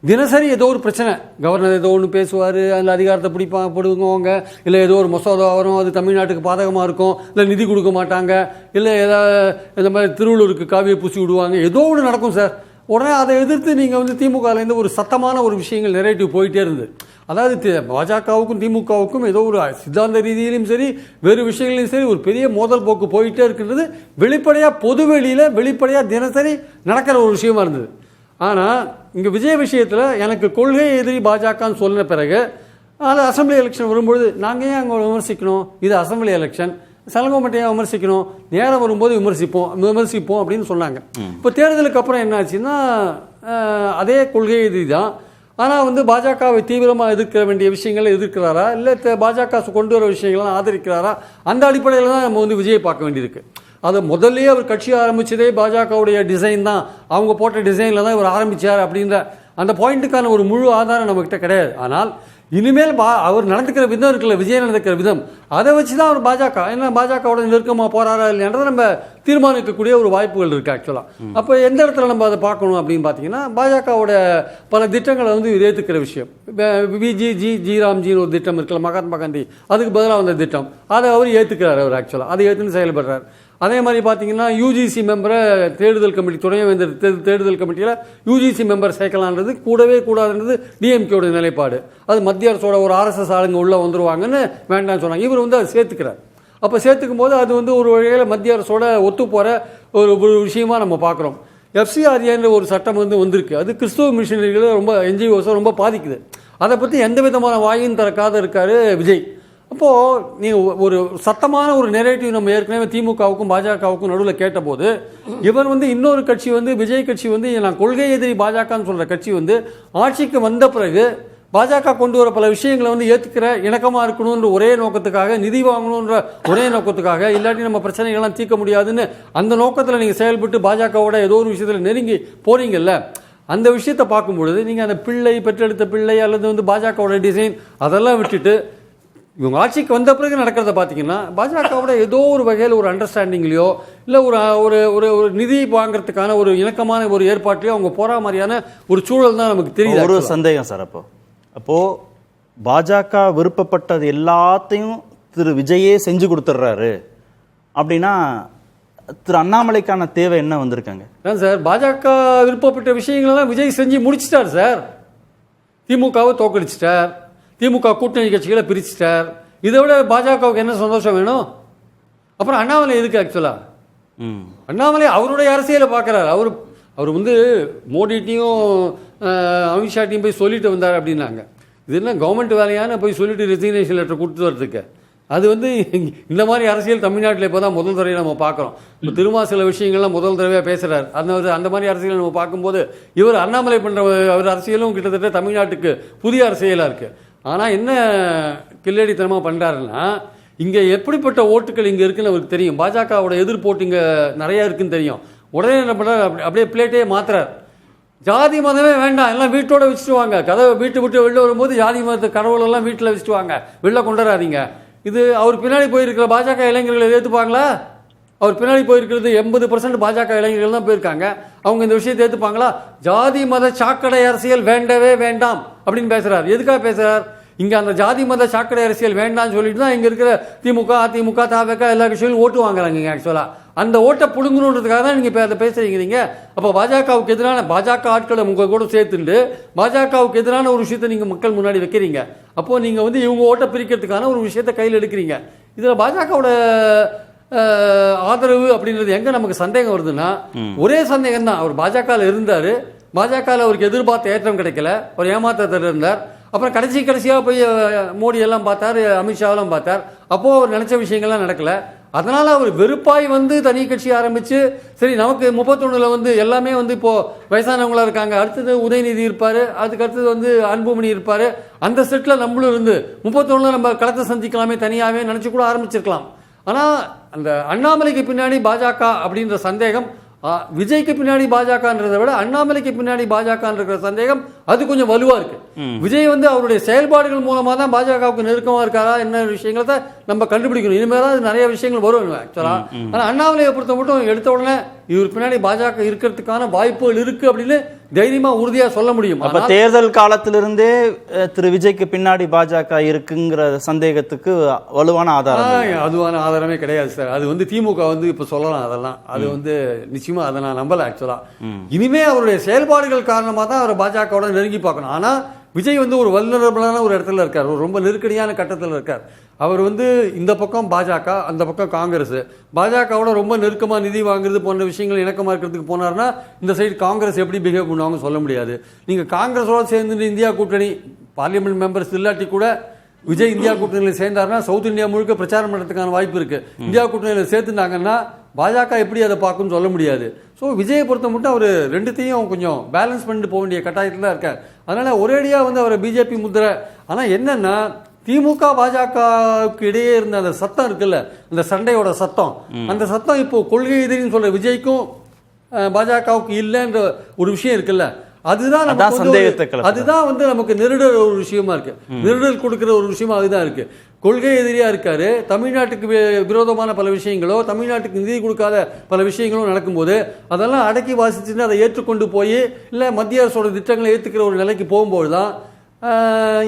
Speaker 6: தினசரி ஏதோ ஒரு பிரச்சனை, கவர்னர் ஏதோ ஒன்று பேசுவார், அதில் அதிகாரத்தை பிடிப்பாங்க, இல்லை ஏதோ ஒரு மசோதா வரும், அது தமிழ்நாட்டுக்கு பாதகமாக இருக்கும், இல்லை நிதி கொடுக்க மாட்டாங்க, இல்லை ஏதாவது இந்த மாதிரி திருவள்ளூருக்கு காவியை பூசி விடுவாங்க, ஏதோ ஒன்று நடக்கும் சார். உடனே அதை எதிர்த்து நீங்கள் திமுகலேருந்து ஒரு சத்தமான ஒரு விஷயங்கள் நெரேட்டிவ் போயிட்டே இருந்தது. அதாவது பாஜகவுக்கும் திமுகவுக்கும் ஏதோ ஒரு சித்தாந்த ரீதியிலும் சரி, வேறு விஷயங்களையும் சரி, ஒரு பெரிய மோதல் போக்கு போயிட்டே இருக்கின்றது. வெளிப்படையாக பொதுவெளியில் வெளிப்படையாக தினசரி நடக்கிற ஒரு விஷயமா இருந்தது. ஆனால் இங்கே விஜய் விஷயத்தில் எனக்கு கொள்கை எதிரி பாஜகன்னு சொன்ன பிறகு அது அசம்பிளி எலெக்ஷன் வரும்பொழுது நாங்கள் ஏன் அங்கே விமர்சிக்கணும்? இது அசம்பிளி எலெக்ஷன், சலங்கோமட்டையாக விமர்சிக்கணும், நேரம் வரும்போது விமர்சிப்போம் அப்படின்னு சொன்னாங்க. இப்போ தேர்தலுக்கு அப்புறம் என்னாச்சுன்னா அதே கொள்கை எதிரி தான். ஆனால் பாஜகவை தீவிரமாக எதிர்க்க வேண்டிய விஷயங்களை எதிர்க்கிறாரா, இல்லை பாஜக கொண்டு வர விஷயங்கள்லாம் ஆதரிக்கிறாரா? அந்த அடிப்படையில் தான் நம்ம விஜயை பார்க்க வேண்டியிருக்கு. அதை முதல்லயே அவர் கட்சி ஆரம்பிச்சதே பாஜகவுடைய டிசைன் தான், அவங்க போட்ட டிசைனில் தான் இவர் ஆரம்பித்தார் அப்படின்ற அந்த பாயிண்ட்டுக்கான ஒரு முழு ஆதாரம் நம்மக்கிட்ட கிடையாது. ஆனால் இனிமேல் அவர் நடந்துக்கிற விதம் இருக்குல்ல, விஜய் நடந்துக்கிற விதம், அதை வச்சு தான் அவர் பாஜக என்ன பாஜகவோட நெருக்கமாக போறாரா இல்லைன்றதை நம்ம தீர்மானிக்கக்கூடிய ஒரு வாய்ப்புகள் இருக்குது ஆக்சுவலாக. அப்போ எந்த இடத்துல நம்ம அதை பார்க்கணும் அப்படின்னு பார்த்தீங்கன்னா, பாஜகவோட பல திட்டங்களை வந்து ஏற்றுக்கிற விஷயம். ஜிராம்ஜின்னு ஒரு திட்டம் இருக்குல்ல, மகாத்மா காந்தி அதுக்கு பதிலாக வந்த திட்டம், அதை அவர் ஏற்றுக்கிறார். அவர் ஆக்சுவலாக அதை ஏற்றுன்னு செயல்படுறார். அதே மாதிரி பார்த்தீங்கன்னா யூஜிசி மெம்பரை தேடுதல் கமிட்டி துணைவேந்தர் தேடுதல் கமிட்டியில் யூஜிசி மெம்பர் சேர்க்கலான்றது கூடவே கூடாதுன்றது டிஎம்கேயோட நிலைப்பாடு. அது மத்திய அரசோட ஒரு RSS ஆளுங்க உள்ளே வந்துருவாங்கன்னு வேண்டாம்னு சொன்னாங்க. இவர் வந்து அதை சேர்த்துக்கிறார். அப்போ சேர்த்துக்கும் போது அது வந்து ஒரு வகையில் மத்திய அரசோட ஒத்து போகிற ஒரு விஷயமா நம்ம பார்க்குறோம். FCRAன்ற ஒரு சட்டம் வந்து வந்திருக்கு. அது கிறிஸ்துவ மிஷினரிகளை ரொம்ப NGOஸை ரொம்ப பாதிக்குது. அதை பற்றி எந்த விதமான வாயும் திறக்காத இருக்கார் விஜய். அப்போது நீங்கள் ஒரு சத்தமான ஒரு நெரேட்டிவ் நம்ம ஏற்கனவே திமுகவுக்கும் பாஜகவுக்கும் நடுவில் கேட்டபோது, இவர் வந்து இன்னொரு கட்சி வந்து விஜய் கட்சி வந்து நான் கொள்கை எதிரி பாஜகன்னு சொல்கிற கட்சி வந்து ஆட்சிக்கு வந்த பிறகு பாஜக கொண்டு வர பல விஷயங்களை வந்து ஏற்றுக்கிற இணக்கமாக இருக்கணுன்ற ஒரே நோக்கத்துக்காக, நிதி வாங்கணுன்ற ஒரே நோக்கத்துக்காக, இல்லாட்டி நம்ம பிரச்சனைகள்லாம் தீர்க்க முடியாதுன்னு அந்த நோக்கத்தில் நீங்கள் செயல்பட்டு பாஜகவோட ஏதோ ஒரு விஷயத்தில் நெருங்கி போறீங்கல்ல, அந்த விஷயத்தை பார்க்கும்பொழுது நீங்கள் அந்த பிள்ளை பெற்றெடுத்த பிள்ளை அல்லது வந்து பாஜகவோட டிசைன் அதெல்லாம் விட்டுட்டு இவங்க ஆட்சிக்கு வந்த பிறகு நடக்கிறத பார்த்தீங்கன்னா, பாஜகவோட ஏதோ ஒரு வகையில் ஒரு அண்டர்ஸ்டாண்டிங்லையோ இல்லை ஒரு ஒரு ஒரு நிதி வாங்குறதுக்கான ஒரு இணக்கமான ஒரு ஏற்பாட்டிலையோ அவங்க போகிற மாதிரியான ஒரு சூழல் தான் நமக்கு தெரியுது.
Speaker 3: ஒரு சந்தேகம் சார், அப்போ பாஜக விருப்பப்பட்டது எல்லாத்தையும் திரு விஜயே செஞ்சு கொடுத்துட்றாரு அப்படின்னா திரு அண்ணாமலைக்கான தேவை என்ன வந்திருக்காங்க?
Speaker 6: சார், பாஜக விருப்பப்பட்ட விஷயங்களெல்லாம் விஜய் செஞ்சு முடிச்சிட்டார் சார். திமுகவை தோக்கடிச்சிட்டார், திமுக கூட்டணி கட்சிகளை பிரிச்சிட்டார். இதை விட பாஜகவுக்கு என்ன சந்தோஷம் வேணும்? அப்புறம் அண்ணாமலை எதுக்கு? ஆக்சுவலாக அண்ணாமலை அவருடைய அரசியலை பார்க்குறாரு. அவர் வந்து மோடிட்டையும் அமித்ஷாட்டையும் போய் சொல்லிட்டு வந்தார் அப்படின்னாங்க. இது என்ன கவர்மெண்ட் வேலையான போய் சொல்லிட்டு ரெசிக்னேஷன் லெட்டர் கொடுத்து வரதுக்கு? அது வந்து இந்த மாதிரி அரசியல் தமிழ்நாட்டில் இப்போ தான் முதல் தடவை நம்ம பார்க்குறோம். இப்போ திரும்ப சில விஷயங்கள்லாம் முதல் தடவையாக பேசுகிறார். அந்த மாதிரி அரசியல் நம்ம பார்க்கும்போது இவர் அண்ணாமலை பண்ணுற அவர் அரசியலும் கிட்டத்தட்ட தமிழ்நாட்டுக்கு புதிய அரசியலாக இருக்குது. ஆனால் என்ன கில்லடித்தனமாக பண்ணுறாருன்னா, இங்கே எப்படிப்பட்ட ஓட்டுகள் இங்கே இருக்குன்னு அவருக்கு தெரியும். பாஜகவோட எதிர்ப்போட்டு இங்கே நிறையா இருக்குன்னு தெரியும். உடனே என்ன பண்ணுறாரு, அப்படியே பிளேட்டே மாத்துறார். ஜாதி மதமே வேண்டாம், எல்லாம் வீட்டோட வச்சுட்டு வாங்க. கதவை வீட்டு விட்டு வெளில வரும்போது ஜாதி மதத்தை கடவுளெல்லாம் வீட்டில் வச்சுட்டு வாங்க, வெளில கொண்டாடாதீங்க. இது அவர் பின்னாடி போயிருக்கிற பாஜக இளைஞர்களை ஏற்றுப்பாங்களா? அவர் பின்னாடி போயிருக்கிறது 80% பாஜக இளைஞர்கள் தான் போயிருக்காங்க. அவங்க இந்த விஷயத்தை ஏற்றுப்பாங்களா? ஜாதி மத சாக்கடை அரசியல் வேண்டவே வேண்டாம் அப்படின்னு பேசுறாரு. எதுக்காக பேசுறார்? இங்க அந்த ஜாதி மத சாக்கடை அரசியல் வேண்டாம்னு சொல்லிட்டு தான் இங்க இருக்கிற திமுக, அதிமுக, தவிக எல்லா விஷயங்களும் ஓட்டு வாங்குறாங்க. ஆக்சுவலா அந்த ஓட்டை புடுங்கணுன்றதுக்காக தான் நீங்க அதை பேசுறீங்க. நீங்க அப்போ பாஜகவுக்கு எதிரான பாஜக ஆட்களை உங்க கூட சேர்த்துட்டு பாஜகவுக்கு எதிரான ஒரு விஷயத்தை நீங்க மக்கள் முன்னாடி வைக்கிறீங்க. அப்போ நீங்க வந்து இவங்க ஓட்டை பிரிக்கிறதுக்கான ஒரு விஷயத்தை கையில் எடுக்கிறீங்க. இதுல பாஜகவோட ஆதரவு அப்படின்றது எங்க நமக்கு சந்தேகம் வருதுன்னா, ஒரே சந்தேகம் தான். அவர் பாஜகவில் இருந்தாரு, பாஜகவில் அவருக்கு எதிர்பார்த்த ஏற்றம் கிடைக்கல, ஒரு ஏமாற்றத்தில் இருந்தார். அப்புறம் கடைசியாக போய் மோடி எல்லாம் பார்த்தார், அமித்ஷாவெல்லாம் பார்த்தார். அப்போ அவர் நினைச்ச விஷயங்கள்லாம் நடக்கல. அதனால அவர் வெறுப்பாய் வந்து தனி கட்சி ஆரம்பிச்சு, சரி நமக்கு 31 வந்து எல்லாமே வந்து இப்போ வயசானவங்களா இருக்காங்க, அடுத்தது உதயநிதி இருப்பாரு, அதுக்கு அடுத்தது வந்து அன்புமணி இருப்பாரு, அந்த செட்ல நம்மளும் இருந்து 31 நம்ம களத்தை சந்திக்கலாமே தனியாவே நினைச்சு கூட ஆரம்பிச்சிருக்கலாம். ஆனா அந்த அண்ணாமலைக்கு பின்னாடி பாஜக அப்படின்ற சந்தேகம், விஜய்க்கு பின்னாடி பாஜகன்றதை விட அண்ணாமலைக்கு பின்னாடி பாஜக சந்தேகம் அது கொஞ்சம் வலுவா இருக்கு. விஜய் வந்து அவருடைய செயல்பாடுகள் மூலமா தான் பாஜகவுக்கு நெருக்கமா இருக்காரா என்ன விஷயங்களை நம்ம கண்டுபிடிக்கணும். இனிமேதான் நிறைய விஷயங்கள் வரும் ஆக்சுவலா. ஆனா அண்ணாமலையை பொறுத்த மட்டும் எடுத்த உடனே இவர் பின்னாடி பாஜக இருக்கிறதுக்கான வாய்ப்புகள் இருக்கு அப்படின்னு தைரியமா உறுதியா சொல்ல முடியும்.
Speaker 3: அப்ப தேர்தல் காலத்திலிருந்தே திரு விஜய்க்கு பின்னாடி பாஜக இருக்குங்கிற சந்தேகத்துக்கு வலுவான ஆதாரம்?
Speaker 6: அதுவான ஆதாரமே கிடையாது சார். அது வந்து திமுக வந்து இப்ப சொல்லலாம், அதெல்லாம் அது வந்து நிச்சயமா அதை நான் நம்பல. ஆக்சுவலா இனிமே அவருடைய செயல்பாடுகள் காரணமா தான் அவர் பாஜகவோட நெருங்கி பார்க்கணும். ஆனா விஜய் வந்து ஒரு வல்னரபிளான ஒரு இடத்துல இருக்கார், ஒரு ரொம்ப நெருக்கடியான கட்டத்தில் இருக்கார். அவர் வந்து இந்த பக்கம் பாஜக, அந்த பக்கம் காங்கிரஸ். பாஜகவோட ரொம்ப நெருக்கமாக நிதி வாங்குறது போன்ற விஷயங்கள் இணக்கமாக இருக்கிறதுக்கு போனார்னா இந்த சைடு காங்கிரஸ் எப்படி பிஹேவ் பண்ணுவாங்க சொல்ல முடியாது. நீங்கள் காங்கிரஸோட சேர்ந்து இந்தியா கூட்டணி பார்லிமெண்ட் மெம்பர்ஸ் இல்லாட்டி கூட விஜய் இந்தியா கூட்டணியில் சேர்ந்தாருன்னா சவுத் இந்தியா முழுக்க பிரச்சாரம் பண்ணுறதுக்கான வாய்ப்பு இருக்கு. இந்தியா கூட்டணியில் சேர்த்துட்டாங்கன்னா பாஜக எப்படி அதை பார்க்குன்னு சொல்ல முடியாது. ஸோ விஜயை பொறுத்த மட்டும் அவர் ரெண்டுத்தையும் கொஞ்சம் பேலன்ஸ் பண்ணிட்டு போக வேண்டிய கட்டாயத்தில் தான் இருக்கார். அதனால ஒரேடியாக வந்து அவரை பிஜேபி முத்திரை. ஆனால் என்னன்னா திமுக பாஜகவுக்கு இடையே இருந்த அந்த சத்தம் இருக்குல்ல, அந்த சண்டையோட சத்தம், அந்த சத்தம் இப்போ கொள்கை எதிரின்னு சொல்ற விஜய்க்கும் பாஜகவுக்கு இல்லைன்ற ஒரு விஷயம் இருக்குல்ல, அதுதான் நமக்கு நெருடல் ஒரு விஷயமா இருக்கு. நெருடல் கொடுக்கிற ஒரு விஷயமா அதுதான் இருக்கு. கொள்கை எதிரியா இருக்காரு, தமிழ்நாட்டுக்கு விரோதமான பல விஷயங்களோ, தமிழ்நாட்டுக்கு நிதி கொடுக்காத பல விஷயங்களும் நடக்கும்போது அதெல்லாம் அடக்கி வாசிச்சுட்டு அதை ஏற்றுக்கொண்டு போய் இல்லை மத்திய அரசோட திட்டங்களை ஏற்றுக்கிற ஒரு நிலைக்கு போகும்போது தான்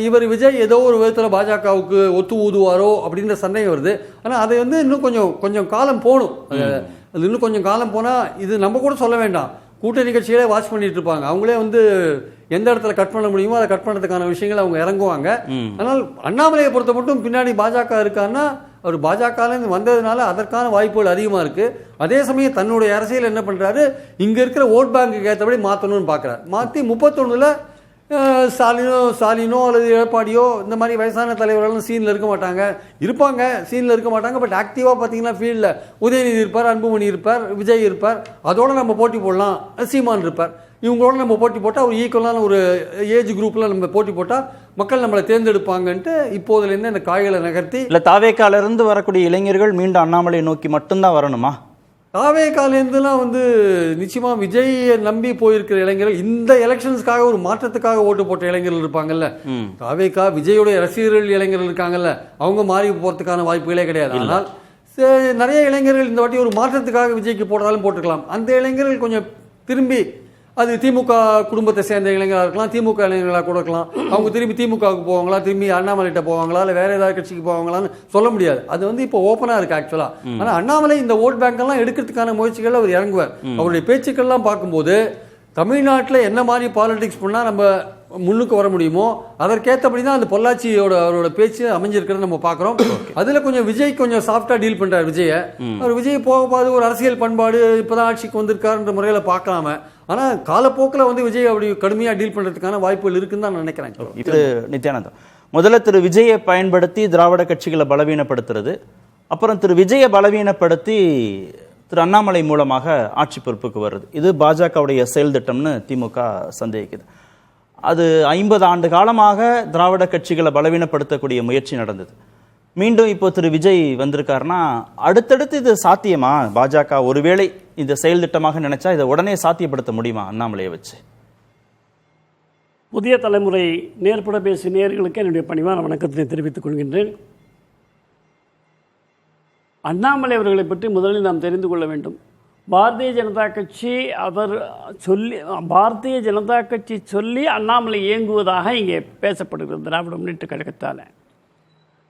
Speaker 6: இவர் விஜய் ஏதோ ஒரு விதத்தில் பாஜகவுக்கு ஒத்து ஊதுவாரோ அப்படின்ற சந்தேகம் வருது. ஆனால் அதை இன்னும் கொஞ்சம் காலம் போகணும். அது இன்னும் கொஞ்சம் காலம் போனால் இது நம்ம கூட சொல்ல வேண்டாம், கூட்டணி கட்சிகளே வாட்ச் பண்ணிட்டு இருப்பாங்க. அவங்களே எந்த இடத்துல கட் பண்ண முடியுமோ அதை கட் பண்ணுறதுக்கான விஷயங்களை அவங்க இறங்குவாங்க. ஆனால் அண்ணாமலையை பொறுத்த மட்டும் பின்னாடி பாஜக இருக்காருன்னா அவர் பாஜகலேருந்து வந்ததுனால அதற்கான வாய்ப்புகள் அதிகமாக இருக்குது. அதே சமயம் தன்னுடைய அரசியல் என்ன பண்ணுறாரு, இங்கே இருக்கிற ஓட் பேங்க்கு ஏற்றபடி மாற்றணும்னு பார்க்குறாரு. மாற்றி 31 ஸ்டாலினோ அல்லது எடப்பாடியோ இந்த மாதிரி வயசான தலைவர்களும் சீனில் இருக்க மாட்டாங்க. பட் ஆக்டிவாக பார்த்தீங்கன்னா ஃபீல்டில் உதயநிதி இருப்பார், அன்புமணி இருப்பார், விஜய் இருப்பார். அதோடு நம்ம போட்டி போடலாம், சீமான் இருப்பார். இவங்களோட நம்ம போட்டி போட்டால் ஒரு ஈக்குவலான ஒரு ஏஜ் குரூப்பில் நம்ம போட்டி போட்டால் மக்கள் நம்மளை தேர்ந்தெடுப்பாங்கன்ட்டு இப்போதுலேருந்து இந்த காய்களை நகர்த்தி.
Speaker 3: இல்லை தாவேக்காலிருந்து வரக்கூடிய இளைஞர்கள் மீண்டும் அண்ணாமலை நோக்கி மட்டும்தான் வரணுமா?
Speaker 6: தாவேக்காலேருந்துலாம் நிச்சயமாக விஜயை நம்பி போயிருக்கிற இளைஞர்கள், இந்த எலெக்ஷன்ஸ்க்காக ஒரு மாற்றத்துக்காக ஓட்டு போட்ட இளைஞர்கள் இருப்பாங்கல்ல, தாவேக்கா விஜயோடைய ரசிகர்கள் இளைஞர்கள் இருக்காங்கல்ல, அவங்க மாறி போகிறதுக்கான வாய்ப்புகளே கிடையாது. ஆனால் நிறைய இளைஞர்கள் இந்த வாட்டி ஒரு மாற்றத்துக்காக விஜய்க்கு போடுறாலும் போட்டுக்கலாம். அந்த இளைஞர்கள் கொஞ்சம் திரும்பி, அது திமுக குடும்பத்தை சேர்ந்த இளைஞராக இருக்கலாம், திமுக இளைஞர்களாக கூட இருக்கலாம், அவங்க திரும்பி திமுகவுக்கு போவாங்களா, திரும்பி அண்ணாமலைகிட்ட போவாங்களா, இல்லை வேற ஏதாவது கட்சிக்கு போவாங்களான்னு சொல்ல முடியாது. அது இப்போ ஓப்பனாக இருக்குது ஆக்சுவலாக. ஆனால் அண்ணாமலை இந்த ஓட் பேங்கெல்லாம் எடுக்கிறதுக்கான முயற்சிகள் அவர் இறங்குவார். அவருடைய பேச்சுக்கள்லாம் பார்க்கும்போது தமிழ்நாட்டில் என்ன மாதிரி பாலிடிக்ஸ் பண்ணால் நம்ம முன்னுக்கு வர முடியுமோ அதற்கேற்றபடி தான் அந்த பொள்ளாச்சியோட அவரோட பேச்சு அமைஞ்சிருக்கிறத நம்ம பார்க்குறோம். அதில் கொஞ்சம் விஜய் கொஞ்சம் சாஃப்டாக டீல் பண்ணுறாரு விஜயை. அவர் விஜய் போகாது ஒரு அரசியல் பண்பாடு இப்போதான் ஆட்சிக்கு வந்திருக்காருன்ற முறையில் பார்க்கலாம. ஆனால் காலப்போக்கில் விஜய் அப்படி கடுமையாக டீல் பண்ணுறதுக்கான வாய்ப்புகள் இருக்குன்னு தான் நான் நினைக்கிறேன்.
Speaker 3: இது நித்யானந்தம், முதல்ல திரு விஜயை பயன்படுத்தி திராவிட கட்சிகளை பலவீனப்படுத்துறது, அப்புறம் திரு விஜயை பலவீனப்படுத்தி திரு அண்ணாமலை மூலமாக ஆட்சி பொறுப்புக்கு வருது. இது பாஜகவுடைய செயல் திட்டம்னு திமுக சந்தேகிக்குது. அது 50 ஆண்டு காலமாக திராவிட கட்சிகளை பலவீனப்படுத்தக்கூடிய முயற்சி நடந்தது. மீண்டும் இப்போ திரு விஜய் வந்திருக்காருன்னா அடுத்தடுத்து இது சாத்தியமா? பாஜக ஒருவேளை இந்த செயல் திட்டமாக நினைச்சா இதை உடனே சாத்தியப்படுத்த முடியுமா அண்ணாமலையை வச்சு?
Speaker 7: புதிய தலைமுறை நேர்பட பேசி நேயர்களுக்கு என்னுடைய பணிவான வணக்கத்தை தெரிவித்துக் கொள்கின்றேன். அண்ணாமலை அவர்களை பற்றி முதலில் நாம் தெரிந்து கொள்ள வேண்டும். பாரதிய ஜனதா கட்சி சொல்லி அண்ணாமலை இயங்குவதாக இங்கே பேசப்படுகிறது திராவிட முன்னேற்ற கழகத்தால்.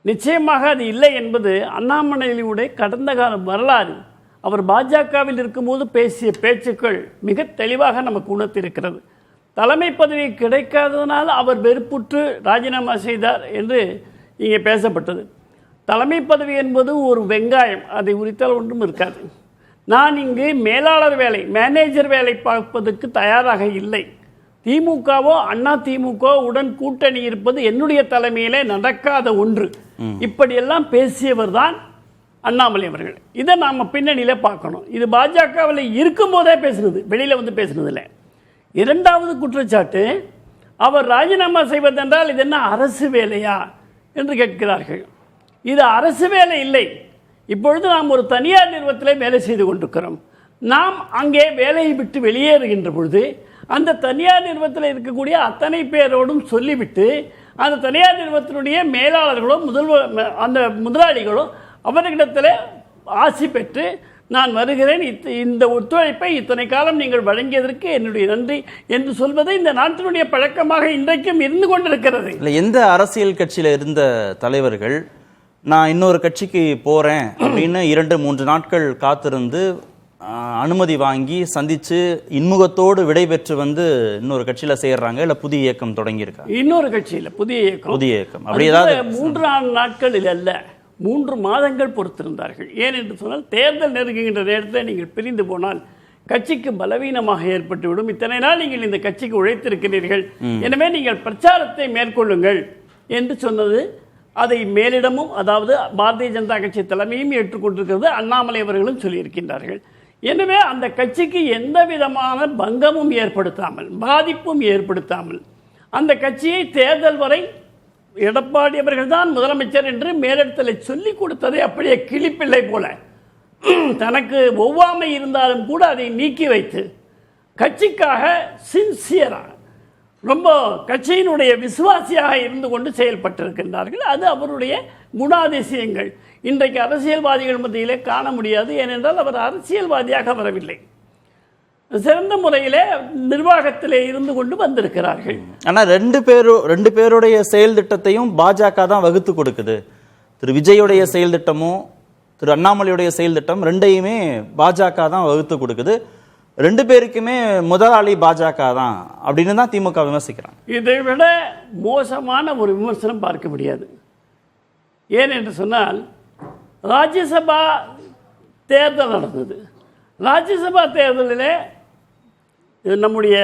Speaker 7: நிச்சயமாக அது இல்லை என்பது அண்ணாமலையுடைய கடந்த கால வரலாறு. அவர் பாஜகவில் இருக்கும்போது பேசிய பேச்சுக்கள் மிக தெளிவாக நமக்கு உணர்த்திருக்கிறது. தலைமை பதவி கிடைக்காததனால் அவர் வெறுப்புற்று ராஜினாமா செய்தார் என்று இங்கே பேசப்பட்டது. தலைமை பதவி என்பது ஒரு வெங்காயம், அதை உரித்தால் ஒன்றும் இருக்காது. நான் இங்கு மேலாளர் வேலை, மேனேஜர் வேலை பார்ப்பதற்கு தயாராக இல்லை. திமுகவோ அண்ணா திமுக உடன் கூட்டணி இருப்பது என்னுடைய தலைமையிலே நடக்காத ஒன்று. இப்படியெல்லாம் பேசியவர் தான் அண்ணாமலை அவர்கள். இதை நாம் பின்னணியில் பார்க்கணும். இது பாஜகவில் இருக்கும்போதே பேசுனது, வெளியில் பேசுனது இல்லை. இரண்டாவது குற்றச்சாட்டு, அவர் ராஜினாமா செய்வதென்றால் இது என்ன அரசு வேலையா என்று கேட்கிறார்கள். இது அரசு வேலை இல்லை. இப்பொழுது நாம் ஒரு தனியார் நிறுவனத்தில் வேலை செய்து கொண்டிருக்கிறோம். நாம் அங்கே வேலையை விட்டு வெளியேறுகின்ற பொழுது அந்த தனியார் நிறுவனத்தில் இருக்கக்கூடிய அத்தனை பேரோடும் சொல்லிவிட்டு அந்த தனியார் நிறுவனத்தினுடைய மேலாளர்களோ அந்த முதலாளிகளோ அவர்களிடத்தில் ஆசி பெற்று நான் வருகிறேன், இந்த ஒத்துழைப்பை இத்தனை காலம் நீங்கள் வழங்கியதற்கு என்னுடைய நன்றி என்று சொல்வதை இந்த நாட்டினுடைய பழக்கமாக இன்றைக்கும் இருந்து கொண்டிருக்கிறது.
Speaker 3: இல்லை, எந்த அரசியல் கட்சியில் இருந்த தலைவர்கள் நான் இன்னொரு கட்சிக்கு போறேன் அப்படின்னு 2-3 நாட்கள் காத்திருந்து அனுமதி வாங்கி சந்திச்சு இன்முகத்தோடு விடைபெற்று இன்னொரு கட்சியில சேர்றாங்க, இல்ல புதிய இயக்கம் தொடங்கி இருக்காங்க?
Speaker 7: இன்னொரு கட்சியில் புதிய இயக்கம்
Speaker 3: அப்படி ஏதாவது
Speaker 7: 3 நாட்களில் அல்ல, 3 மாதங்கள் பொறுத்திருந்தார்கள். ஏன் என்று சொன்னால் தேர்தல் நெருங்குகின்ற நேரத்தில் நீங்கள் பிரிந்து போனால் கட்சிக்கு பலவீனமாக ஏற்பட்டுவிடும். இத்தனை நாள் நீங்கள் இந்த கட்சிக்கு உழைத்திருக்கிறீர்கள், எனவே நீங்கள் பிரச்சாரத்தை மேற்கொள்ளுங்கள் என்று சொன்னது. அதை மேலிடமும், அதாவது பாரதிய ஜனதா கட்சி தலைமையும் ஏற்றுக்கொண்டிருக்கிறது, அண்ணாமலை அவர்களும் சொல்லியிருக்கின்றார்கள். எனவே அந்த கட்சிக்கு எந்த விதமான பங்கமும் ஏற்படுத்தாமல், பாதிப்பும் ஏற்படுத்தாமல் அந்த கட்சியை தேர்தல் வரை எடப்பாடி அவர்கள் தான் முதலமைச்சர் என்று மேலிடத்தில் சொல்லிக் கொடுத்ததை அப்படியே கிளிப்பிள்ளை போல தனக்கு ஒவ்வாமை இருந்தாலும் கூட அதை நீக்கி வைத்து கட்சிக்காக சின்சியராக ரொம்ப கட்சியினுடைய விசுவாசியாக இருந்து கொண்டு செயல்பட்டிருக்கின்றார்கள். அது அவருடைய குணாதிசயங்கள். இன்றைக்கு அரசியல்வாதிகள் மத்தியிலே காண முடியாது. ஏனென்றால் அவர் அரசியல்வாதியாக வரவில்லை, சிறந்த முறையிலே நிர்வாகத்திலே இருந்து கொண்டு வந்திருக்கிறார்கள்.
Speaker 3: ஆனா ரெண்டு பேருடைய செயல் திட்டத்தையும் பாஜக தான் வகுத்து கொடுக்குது. திரு விஜயுடைய செயல் திட்டமும் திரு அண்ணாமலையுடைய செயல் திட்டம் ரெண்டையுமே பாஜக தான் வகுத்து கொடுக்குது. ரெண்டு பேருக்குமே முதலாளி பாஜக தான் அப்படின்னு தான் திமுக விமர்சிக்கிறாங்க.
Speaker 7: இதை விட மோசமான ஒரு விமர்சனம் பார்க்க முடியாது. ஏன் என்று சொன்னால், ராஜ்யசபா தேர்தல் நடந்தது. ராஜ்யசபா தேர்தலில் நம்முடைய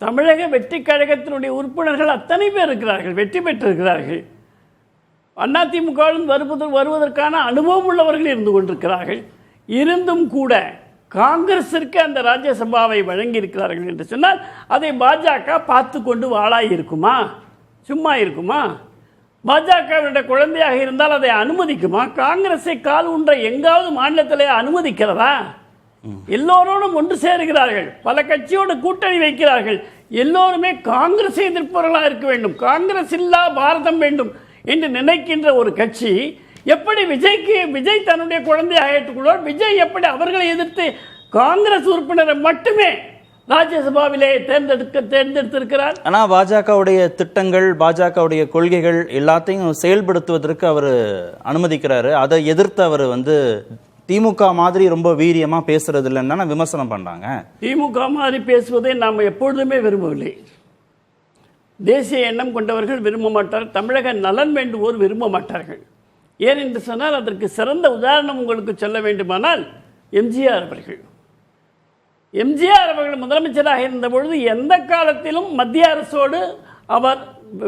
Speaker 7: தமிழக வெற்றி கழகத்தினுடைய உறுப்பினர்கள் அத்தனை பேர் இருக்கிறார்கள், வெற்றி பெற்றிருக்கிறார்கள். அதிமுகவிலும் வருவதற்கான அனுபவம் உள்ளவர்கள் இருந்து கொண்டிருக்கிறார்கள். இருந்தும் கூட காங்கிரசிற்கு அந்த ராஜ்யசபாவை வழங்கியிருக்கிறார்கள் என்று சொன்னால் அதை பாஜக பார்த்து கொண்டு வாழாய் இருக்குமா? சும்மா இருக்குமா? பாஜகவினுடைய குழந்தையாக இருந்தால் அதை அனுமதிக்குமா? காங்கிரஸை கால் ஊன்ற எங்காவது மாநிலத்திலே அனுமதிக்கிறதா? எல்லோரோடும் ஒன்று சேருகிறார்கள், பல கட்சியோடு கூட்டணி வைக்கிறார்கள். எல்லோருமே காங்கிரஸை எதிர்ப்பவர்களாக இருக்க வேண்டும், காங்கிரஸ் இல்லா பாரதம் வேண்டும் என்று நினைக்கின்ற ஒரு கட்சி எப்படி விஜய் தன்னுடைய குழந்தையாக ஏற்றுக்கொள்வார்? விஜய் எப்படி அவர்களை எதிர்த்து காங்கிரஸ் உறுப்பினரை மட்டுமே ராஜ்யசபாவிலே தேர்ந்தெடுத்திருக்கிறார்?
Speaker 3: ஆனா பாஜகவுடைய திட்டங்கள், பாஜகவுடைய கொள்கைகள் எல்லாத்தையும் செயல்படுத்துவதற்கு அவர் அனுமதிக்கிறாரு. அதை எதிர்த்து அவர் திமுக மாதிரி ரொம்ப வீரியமா பேசுறது இல்லைன்னு விமர்சனம் பண்றாங்க.
Speaker 7: திமுக மாதிரி பேசுவதை நாம் எப்பொழுதுமே விரும்பவில்லை. தேசிய எண்ணம் கொண்டவர்கள் விரும்ப மாட்டார்கள், தமிழக நலன் வேண்டுவோர் விரும்ப மாட்டார்கள். ஏன் என்று சொன்னால் அதற்கு சிறந்த உதாரணம் உங்களுக்கு சொல்ல வேண்டுமானால் எம்ஜிஆர் அவர்கள் முதலமைச்சராக இருந்த பொழுது எந்த காலத்திலும் மத்திய அரசோடு அவர்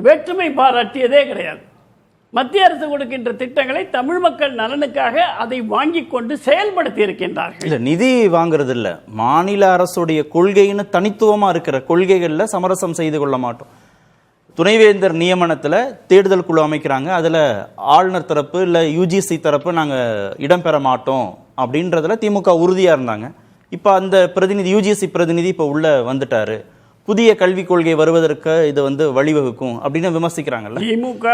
Speaker 7: வேற்றுமை பாராட்டியதே கிடையாது. மத்திய அரசு கொடுக்கின்ற திட்டங்களை தமிழ் மக்கள் நலனுக்காக அதை வாங்கி கொண்டு செயல்படுத்தி இருக்கின்றார்கள்.
Speaker 3: நிதி வாங்குறது இல்ல, மாநில அரசுடைய கொள்கைன்னு தனித்துவமா இருக்கிற கொள்கைகள்ல சமரசம் செய்து கொள்ள மாட்டோம். துணைவேந்தர் நியமனத்துல தேடுதல் குழு அமைக்கிறாங்க, அதுல ஆளுநர் தரப்பு இல்ல யுஜிசி தரப்பு நாங்க இடம்பெற மாட்டோம் அப்படின்றதுல திமுக உறுதியா இருந்தாங்க. இப்ப அந்த பிரதிநிதி, யுஜிசி பிரதிநிதி இப்ப உள்ள வந்துட்டாரு, புதிய கல்விக் கொள்கை வருவதற்கு இது வழிவகுக்கும் அப்படின்னு விமர்சிக்கிறாங்கல்ல.
Speaker 7: திமுக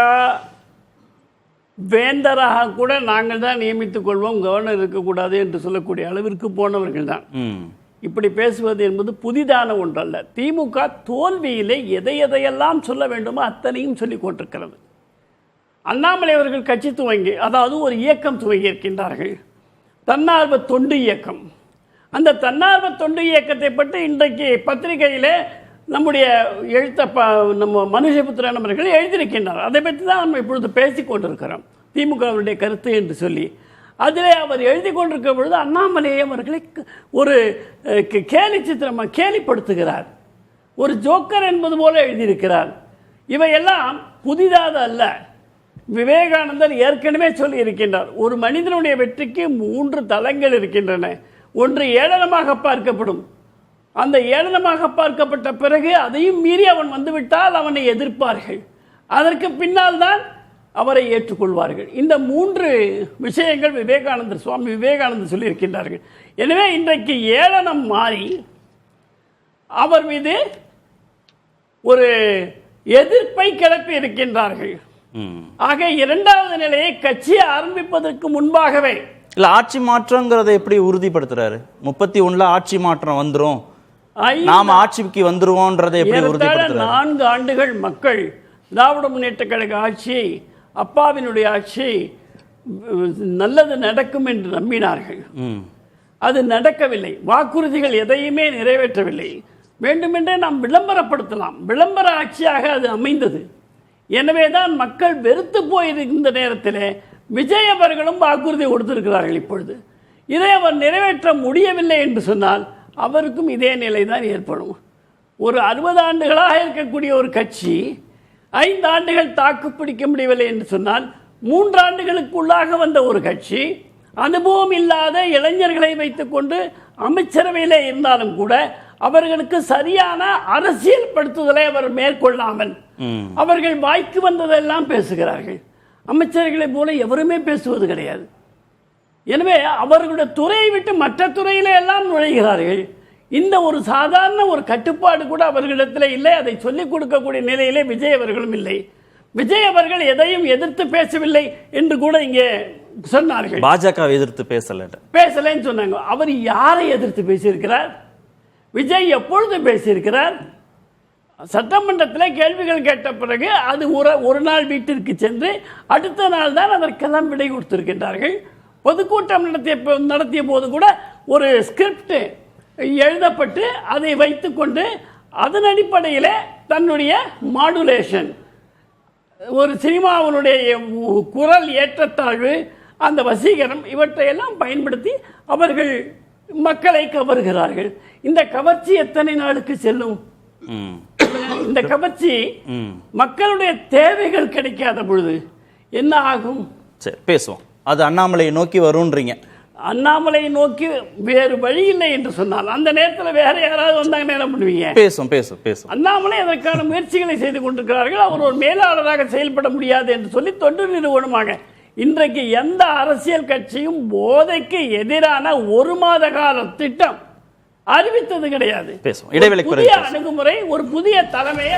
Speaker 7: வேந்தராக கூட நாங்கள் தான் நியமித்துக் கொள்வோம், கவர்னர் இருக்கக்கூடாது என்று சொல்லக்கூடிய அளவிற்கு போனவர்கள் தான். இப்படி பேசுவது என்பது புதிதான ஒன்றல்ல. திமுக தோல்வியிலே எதையெல்லாம் சொல்ல வேண்டுமோ அத்தனையும் சொல்லிக் கொண்டிருக்கிறது. அண்ணாமலை அவர்கள் கட்சி துவங்கி, அதாவது ஒரு இயக்கம் துவங்கி இருக்கின்றார்கள், தன்னார்வ தொண்டு இயக்கம். அந்த தன்னார்வ தொண்டு இயக்கத்தை பற்றி இன்றைக்கு பத்திரிகையிலே நம்முடைய நம்ம மனுஷபுத்திரன் அவர்கள் எழுதியிருக்கின்றார். அதை பற்றி தான் நம்ம இப்பொழுது பேசிக் கொண்டிருக்கிறோம், திமுகவுடைய கருத்து என்று சொல்லி. அதிலே அவர் எழுதி கொண்டிருக்க பொழுது அண்ணாமலை அவர்களை ஒரு கேலி சித்திரமாக கேலிப்படுத்துகிறார், ஒரு ஜோக்கர் என்பது போல எழுதியிருக்கிறார். இவையெல்லாம் புதிதாக அல்ல. விவேகானந்தர் ஏற்கனவே சொல்லி இருக்கின்றார், ஒரு மனிதனுடைய வெற்றிக்கு 3 தளங்கள் இருக்கின்றன. ஒன்று ஏளனமாக பார்க்கப்படும், அந்த ஏளனமாக பார்க்கப்பட்ட பிறகு அதையும் மீறி அவன் வந்துவிட்டால் அவனை எதிர்ப்பார்கள், அதற்கு பின்னால் தான் அவரை ஏற்றுக்கொள்வார்கள். இந்த 3 விஷயங்கள் சுவாமி விவேகானந்தர் சொல்லியிருக்கின்றார்கள். எனவே இன்றைக்கு ஏளனம் மாறி அவர் மீது ஒரு எதிர்ப்பை கிளப்பி இருக்கின்றார்கள். ஆக 2வது நிலையை கட்சியை ஆரம்பிப்பதற்கு முன்பாகவே
Speaker 3: இல்ல, ஆட்சி மாற்றங்கிறத எப்படி உறுதிப்படுத்துறாரு? 31 ஆட்சி மாற்றம் வந்துரும், நாம ஆட்சிக்கு வந்துருவோன்றதை எப்படி உறுதிப்படுத்துறாரு?
Speaker 7: 4 ஆண்டுகள் மக்கள் திராவிட முன்னேற்ற கழக ஆட்சி, அப்பாவினுடைய ஆட்சி நல்லது நடக்கும் என்று நம்பினார்கள். அது நடக்கவில்லை. வாக்குறுதிகள் எதையுமே நிறைவேற்றவில்லை. வேண்டுமென்றே நாம் விளம்பரப்படுத்தலாம், விளம்பர ஆட்சியாக அது அமைந்தது. எனவே தான் மக்கள் வெறுத்து போயிருந்த நேரத்தில் விஜய் அவர்களும் வாக்குறுதி கொடுத்திருக்கிறார்கள். இப்பொழுது இதை அவர் நிறைவேற்ற முடியவில்லை என்று சொன்னால் அவருக்கும் இதே நிலை தான் ஏற்படும். ஒரு 60 ஆண்டுகளாக இருக்கக்கூடிய ஒரு கட்சி 5 ஆண்டுகள் தாக்கு பிடிக்க முடியவில்லை என்று சொன்னால் 3 ஆண்டுகளுக்குள்ளாக வந்த ஒரு கட்சி, அனுபவம் இல்லாத இளைஞர்களை வைத்துக்கொண்டு அமைச்சரவையில் இருந்தாலும் கூட அவர்களுக்கு சரியான அரசியல் படுத்துதலை அவர் மேற்கொள்ளாமல் அவர்கள் வாய்க்கு வந்ததெல்லாம் பேசுகிறார்கள். அமைச்சர்களை போல எவருமே பேசுவது கிடையாது. எனவே அவர்களுடைய துறையை விட்டு மற்ற துறையில எல்லாம் நுழைகிறார்கள். இந்த ஒரு சாதாரண ஒரு கட்டுப்பாடு கூட அவர்களிடத்தில் இல்லை. அதை சொல்லிக் கொடுக்கக்கூடிய நிலையிலே விஜய் அவர்களும் இல்லை. விஜய் அவர்கள் எதையும் எதிர்த்து பேசவில்லை என்று கூட இங்கே சொன்னார்கள்.
Speaker 3: பாஜக எதிர்த்து பேசலன்னு
Speaker 7: சொன்னாங்க. அவர் யாரை எதிர்த்து பேசியிருக்கிறார்? விஜய் எப்பொழுது பேசியிருக்கிறார்? சட்டமன்றத்தில் கேள்விகள் கேட்ட பிறகு அது ஒரு நாள் வீட்டிற்கு சென்று அடுத்த நாள் தான் அதற்கெல்லாம் விடை கொடுத்திருக்கின்றார்கள். பொதுக்கூட்டம் நடத்திய போது கூட ஒரு ஸ்கிரிப்ட் எழுதப்பட்டு அதை வைத்துக்கொண்டு அதன் அடிப்படையில் தன்னுடைய மாடுலேஷன், ஒரு சினிமாவினுடைய குரல் ஏற்றத்தாழ்வு, அந்த வசீகரம், இவற்றையெல்லாம் பயன்படுத்தி அவர்கள் மக்களை கவர்கிறார்கள். இந்த கவர்ச்சி எத்தனை நாளுக்கு செல்லும்? இந்த கவர்ச்சி மக்களுடைய தேவைகள் கிடைக்காத பொழுது என்ன ஆகும்?
Speaker 3: சரி, பேசுவோம். அது அண்ணாமலையை நோக்கி வரும்ன்றீங்க.
Speaker 7: அண்ணாமலையை நோக்கி வேறு வழி இல்லை என்று சொன்னால் அந்த நேரத்தில் வேற யாராவது வந்தாங்க என்ன பண்ணுவீங்க?
Speaker 3: பேசும்.
Speaker 7: அண்ணாமலை அதற்கான முயற்சிகளை செய்து கொண்டிருக்கிறார்கள். அவர் ஒரு மேலாளராக செயல்பட முடியாது என்று சொல்லி தொண்டு நிறுவனமாக இன்றைக்கு எந்த அரசியல் கட்சியும் போதைக்கு எதிரான 1 மாத கால திட்டம் அறிவித்தது கிடையாது. புதிய அணுகுமுறை, ஒரு புதிய தலைமையை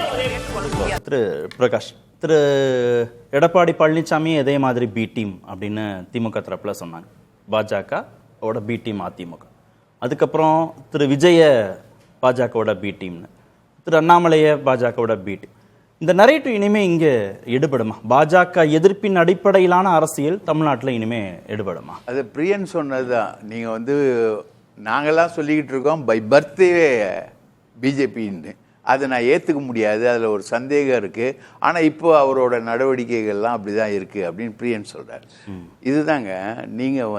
Speaker 3: திரு பிரகாஷ், திரு எடப்பாடி பழனிசாமி இதே மாதிரி பி டீம் அப்படின்னு திமுக தரப்புல சொன்னாங்க. பாஜகவோட பி டீம் அதிமுக. அதுக்கப்புறம் திரு விஜய பாஜகவோட பி டீம்னு, திரு அண்ணாமலைய பாஜகவோட பி டீம். இந்த நரேட்டிவ் இனிமே இங்க எடுபடுமா? பாஜக எதிர்ப்பின் அடிப்படையிலான அரசியல் தமிழ்நாட்டில் இனிமே எடுபடுமா?
Speaker 4: அது பிரியன் சொன்னதுதான். நீங்க நாங்கெல்லாம் சொல்லிக்கிட்டு இருக்கோம் பை பர்த்டே பிஜேபின்னு. அதை நான் ஏற்றுக்க முடியாது, அதில் ஒரு சந்தேகம் இருக்குது. ஆனால் இப்போ அவரோட நடவடிக்கைகள்லாம் அப்படி தான் இருக்குது அப்படின்னு பிரியன் சொல்கிறார். இதுதாங்க, நீங்கள்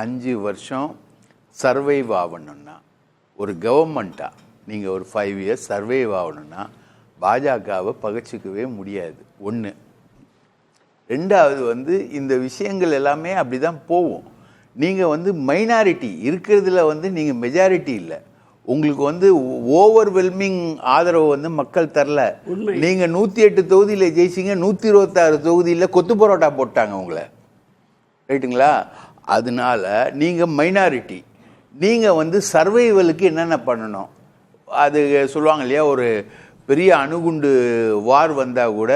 Speaker 4: 5 வருஷம் சர்வைவ் ஆகணுன்னா, ஒரு கவர்மெண்ட்டாக நீங்கள் ஒரு 5 இயர்ஸ் சர்வைவ் ஆகணுன்னா பாஜகவை பகச்சிக்கவே முடியாது. 1. 2வது இந்த விஷயங்கள் எல்லாமே அப்படி தான் போகும். நீங்கள் மைனாரிட்டி இருக்கிறதுல நீங்கள் மெஜாரிட்டி இல்லை. உங்களுக்கு ஓவர்வெல்மிங் ஆதரவு மக்கள் தரல. நீங்க 108 தொகுதியில் ஜெயிச்சிங்க, 126 தொகுதியில் கொத்து பரோட்டா போட்டாங்க உங்களை, ரைட்டுங்களா? அதனால நீங்க மைனாரிட்டி. நீங்க சர்வைவலுக்கு என்னென்ன பண்ணணும் அது சொல்லுவாங்க இல்லையா, ஒரு பெரிய அணுகுண்டு வார் வந்தால் கூட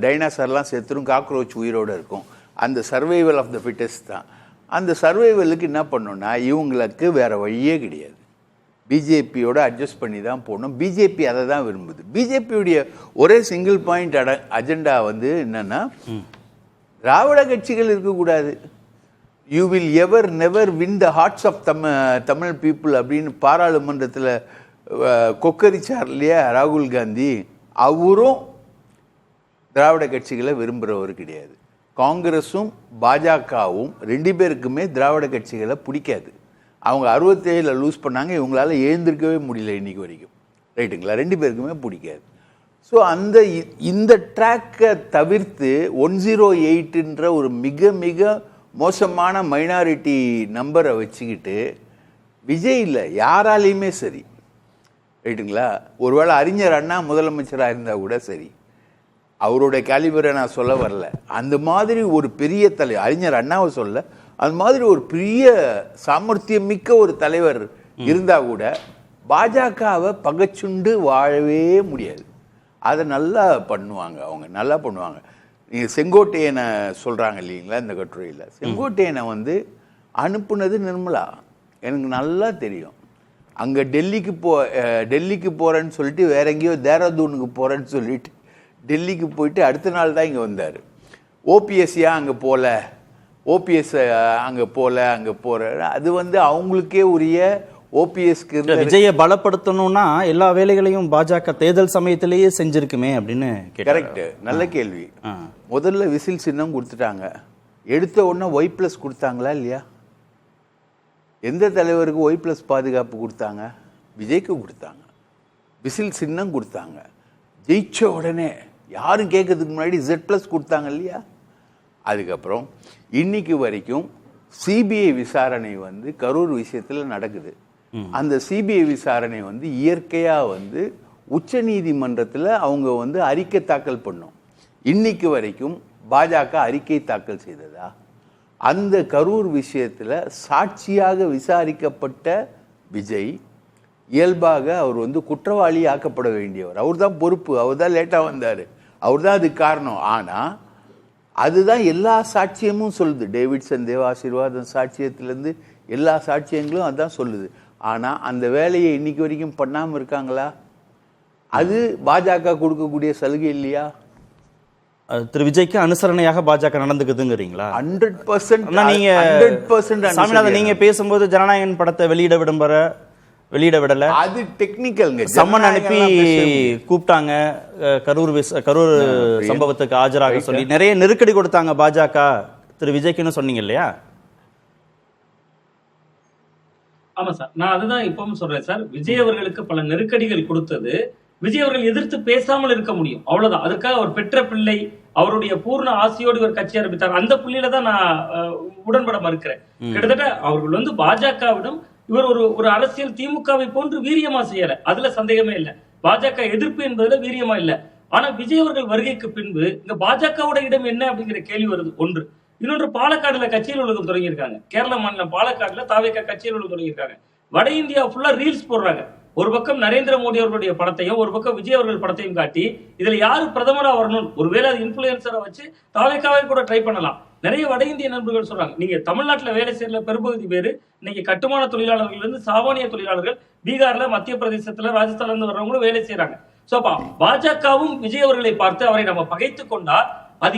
Speaker 4: டைனாசர்லாம் செத்துரும், காக்ரோச் உயிரோடு இருக்கும். அந்த சர்வைவல் ஆஃப் த ஃபிட்டஸ்ட் தான். அந்த சர்வைவலுக்கு என்ன பண்ணணும்னா இவங்களுக்கு வேற வழியே கிடையாது. பிஜேபியோட அட்ஜஸ்ட் பண்ணி தான் போகணும். பிஜேபி அதை தான் விரும்புது. பிஜேபியுடைய ஒரே சிங்கிள் பாயிண்ட் அஜெண்டா என்னன்னா, திராவிட கட்சிகள் இருக்கக்கூடாது. You will ever never win the hearts of Tamil people அப்படின்னு பாராளுமன்றத்தில் கொக்கரிச்சார் இல்லையா ராகுல் காந்தி. அவரும் திராவிட கட்சிகளை விரும்புகிறவர் கிடையாது. காங்கிரஸும் பாஜகவும் 2 பேருக்குமே திராவிட கட்சிகளை பிடிக்காது. அவங்க 67 லூஸ் பண்ணாங்க, இவங்களால எழுந்திருக்கவே முடியல இன்னைக்கு வரைக்கும், ரைட்டுங்களா? 2 பேருக்குமே பிடிக்காது. ஸோ இந்த ட்ராக்கை தவிர்த்து 108ன்ற ஒரு மிக மிக மோசமான மைனாரிட்டி நம்பரை வச்சுக்கிட்டு விஜய் இல்லை யாராலையுமே சரி, ரைட்டுங்களா? ஒருவேளை அறிஞர் அண்ணா முதலமைச்சராக இருந்தால் கூட சரி, அவருடைய கேலிபரை நான் சொல்ல வரல. அந்த மாதிரி ஒரு பெரிய தலைவர், அறிஞர் அண்ணாவை சொல்ல, அந்த மாதிரி ஒரு பெரிய சாமர்த்தியம் மிக்க ஒரு தலைவர் இருந்தால் கூட பாஜகவை பகச்சுண்டு வாழவே முடியாது. அதை நல்லா பண்ணுவாங்க, அவங்க நல்லா பண்ணுவாங்க. நீங்கள் செங்கோட்டையனை சொல்கிறாங்க இல்லைங்களா இந்த கட்டுரையில். செங்கோட்டையனை அனுப்புனது நிர்மலா, எனக்கு நல்லா தெரியும். அங்கே டெல்லிக்கு போகிறேன்னு சொல்லிட்டு வேற எங்கேயோ தேராதூனுக்கு போகிறேன்னு சொல்லிட்டு டெல்லிக்கு போயிட்டு அடுத்த நாள் தான் இங்கே வந்தார். ஓபிஎஸ்யா அங்கே போகல, ஓபிஎஸ் அங்கே போகிற அது அவங்களுக்கே உரிய ஓபிஎஸ்க்கு
Speaker 3: விஜயை பலப்படுத்தணும்னா எல்லா வேலைகளையும் பாஜக தேர்தல் சமயத்திலேயே செஞ்சிருக்குமே அப்படின்னு.
Speaker 4: கரெக்ட், நல்ல கேள்வி. முதல்ல விசில் சின்னம் கொடுத்துட்டாங்க, எடுத்த உடனே Y+ கொடுத்தாங்களா இல்லையா? எந்த தலைவருக்கு Y+ பாதுகாப்பு கொடுத்தாங்க? விஜய்க்கு கொடுத்தாங்க. விசில் சின்னம் கொடுத்தாங்க. ஜெயிச்ச உடனே யாரும் கேட்கறதுக்கு முன்னாடி Z+ கொடுத்தாங்க இல்லையா? அதுக்கப்புறம் இன்னைக்கு வரைக்கும் சிபிஐ விசாரணை கரூர் விஷயத்தில் நடக்குது. அந்த சிபிஐ விசாரணை இயற்கையாக உச்சநீதிமன்றத்தில் அவங்க வந்து அறிக்கை தாக்கல் பண்ணோம். இன்னைக்கு வரைக்கும் பாஜக அறிக்கை தாக்கல் செய்ததா? அந்த கரூர் விஷயத்தில் சாட்சியாக விசாரிக்கப்பட்ட விஜய் இயல்பாக அவர் வந்து குற்றவாளி ஆக்கப்பட வேண்டியவர். அவர் தான் பொறுப்பு, அவர் தான் லேட்டாக வந்தார், அவர் தான் அதுக்கு காரணம். ஆனால் அதுதான் எல்லா சாட்சியமும் சொல்லுது. டேவிட்சன் தேவ ஆசீர்வாதம் சாட்சியத்திலேருந்து எல்லா சாட்சியங்களும் அதுதான் சொல்லுது. ஆனால் அந்த வேலையை இன்னைக்கு வரைக்கும் பண்ணாமல் இருக்காங்களா? அது பாஜக கொடுக்கக்கூடிய சலுகை இல்லையா?
Speaker 3: திரு விஜய்க்கு அனுசரணையாக பாஜக நடந்துக்குதுங்கிறீங்களா?
Speaker 4: 100%.
Speaker 3: நீங்க
Speaker 4: 100%
Speaker 3: சாமிநாதன், நீங்க பேசும்போது ஜனநாயகன் படத்தை வெளியிட விடல, அது
Speaker 4: டெக்னிக்கல்ங்க.
Speaker 3: சம்மன் அனுப்பி கூப்பிட்டாங்க, கரூர் சம்பவத்துக்கு ஆஜராக சொல்லி நிறைய நெருக்கடி கொடுத்தாங்க பாஜக திரு விஜய்க்குன்னு சொன்னீங்க இல்லையா?
Speaker 5: ஆமா சார், நான் அதுதான் இப்பவும் சொல்றேன் சார். விஜய் அவர்களுக்கு பல நெருக்கடிகள் கொடுத்தது விஜய் அவர்கள் எதிர்த்து பேசாமல் இருக்க முடியும், அவ்வளவுதான். அதுக்காக அவர் பெற்ற பிள்ளை, அவருடைய பூர்ண ஆசையோடு இவர் கட்சி ஆரம்பித்தார். அந்த புள்ளியில தான் நான் உடன்பட மறுக்கிறேன். கிட்டத்தட்ட அவர்கள் வந்து பாஜகவிடம் இவர் ஒரு அரசியல் திமுகவை போன்று வீரியமா செய்யல, அதுல சந்தேகமே இல்லை. பாஜக எதிர்ப்பு என்பதுல வீரியமா இல்ல. ஆனா விஜய் அவர்கள் வருகைக்கு பின்பு இங்க பாஜகவோட இடம் என்ன அப்படிங்கிற கேள்வி வருது. ஒன்று. இன்னொன்று, பாலக்காடுல கட்சியில் உலகம் தொடங்கியிருக்காங்க. கேரள மாநிலம் பாலக்காடுல தாவேகா கட்சியில் உலகம் தொடங்கியிருக்காங்க. வட இந்தியா ஃபுல்லா ரீல்ஸ் போடுறாங்க. ஒரு பக்கம் நரேந்திர மோடி அவர்களுடைய படத்தையும் ஒரு பக்கம் விஜய் அவர்கள் படத்தையும் காட்டி இதுல யாரு பிரதமரா வரணும், ஒருவேளை அது இன்ஃபுளுசரை வச்சு தாவேகாவை கூட ட்ரை பண்ணலாம். நிறைய வட இந்திய நண்பர்கள் சொல்றாங்க, நீங்க தமிழ்நாட்டுல வேலை செய்யற பெரும்பகுதி பேரு இன்னைக்கு கட்டுமான தொழிலாளர்கள் இருந்து சாமானிய தொழிலாளர்கள் பீகார்ல, மத்திய பிரதேசத்துல, ராஜஸ்தான்ல இருந்து வர்றவங்களும் வேலை செய்யறாங்க. சோ பாஜகவும் விஜய் அவர்களை பார்த்து அவரை நம்ம பகைத்து கொண்டா அது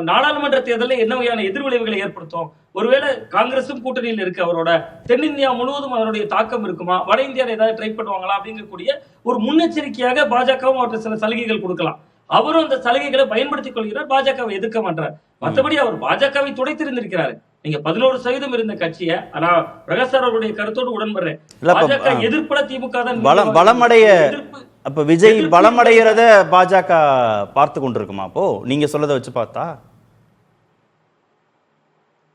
Speaker 5: நாடாளுமன்ற தேர்தலில் என்ன வகையான எதிர்விளைவுகளை ஏற்படுத்தும்? ஒருவேளை காங்கிரசும் கூட்டணியில் இருக்கு, அவரோட தென்னிந்தியா முழுவதும் அதனுடைய தாக்கம் இருக்குமா, வட இந்தியாவில் ஏதாவது ட்ரை பண்ணுவாங்களா அப்படிங்கக்கூடிய ஒரு முன்னெச்சரிக்கையாக பாஜகவும் அவருக்கு சில சலுகைகள் கொடுக்கலாம். அவரும் அந்த சலுகைகளை பயன்படுத்திக் கொள்கிறார், பாஜகவை எதிர்க்க மாட்டார். மற்றபடி அவர் பாஜகவை துடைத்திருந்திருக்கிறாரு. நீங்க 11% இருந்த கட்சியை, ஆனா பிரகாஷ் அவர்களுடைய கருத்தோடு உடன்படுறேன், பாஜக எதிர்ப்பட திமுக தான்
Speaker 3: பலமடைய. அப்ப விஜய் பலமடைகிறத பாஜக பார்த்து கொண்டிருக்குமா? அப்போ நீங்க சொல்லதை வச்சு பார்த்தா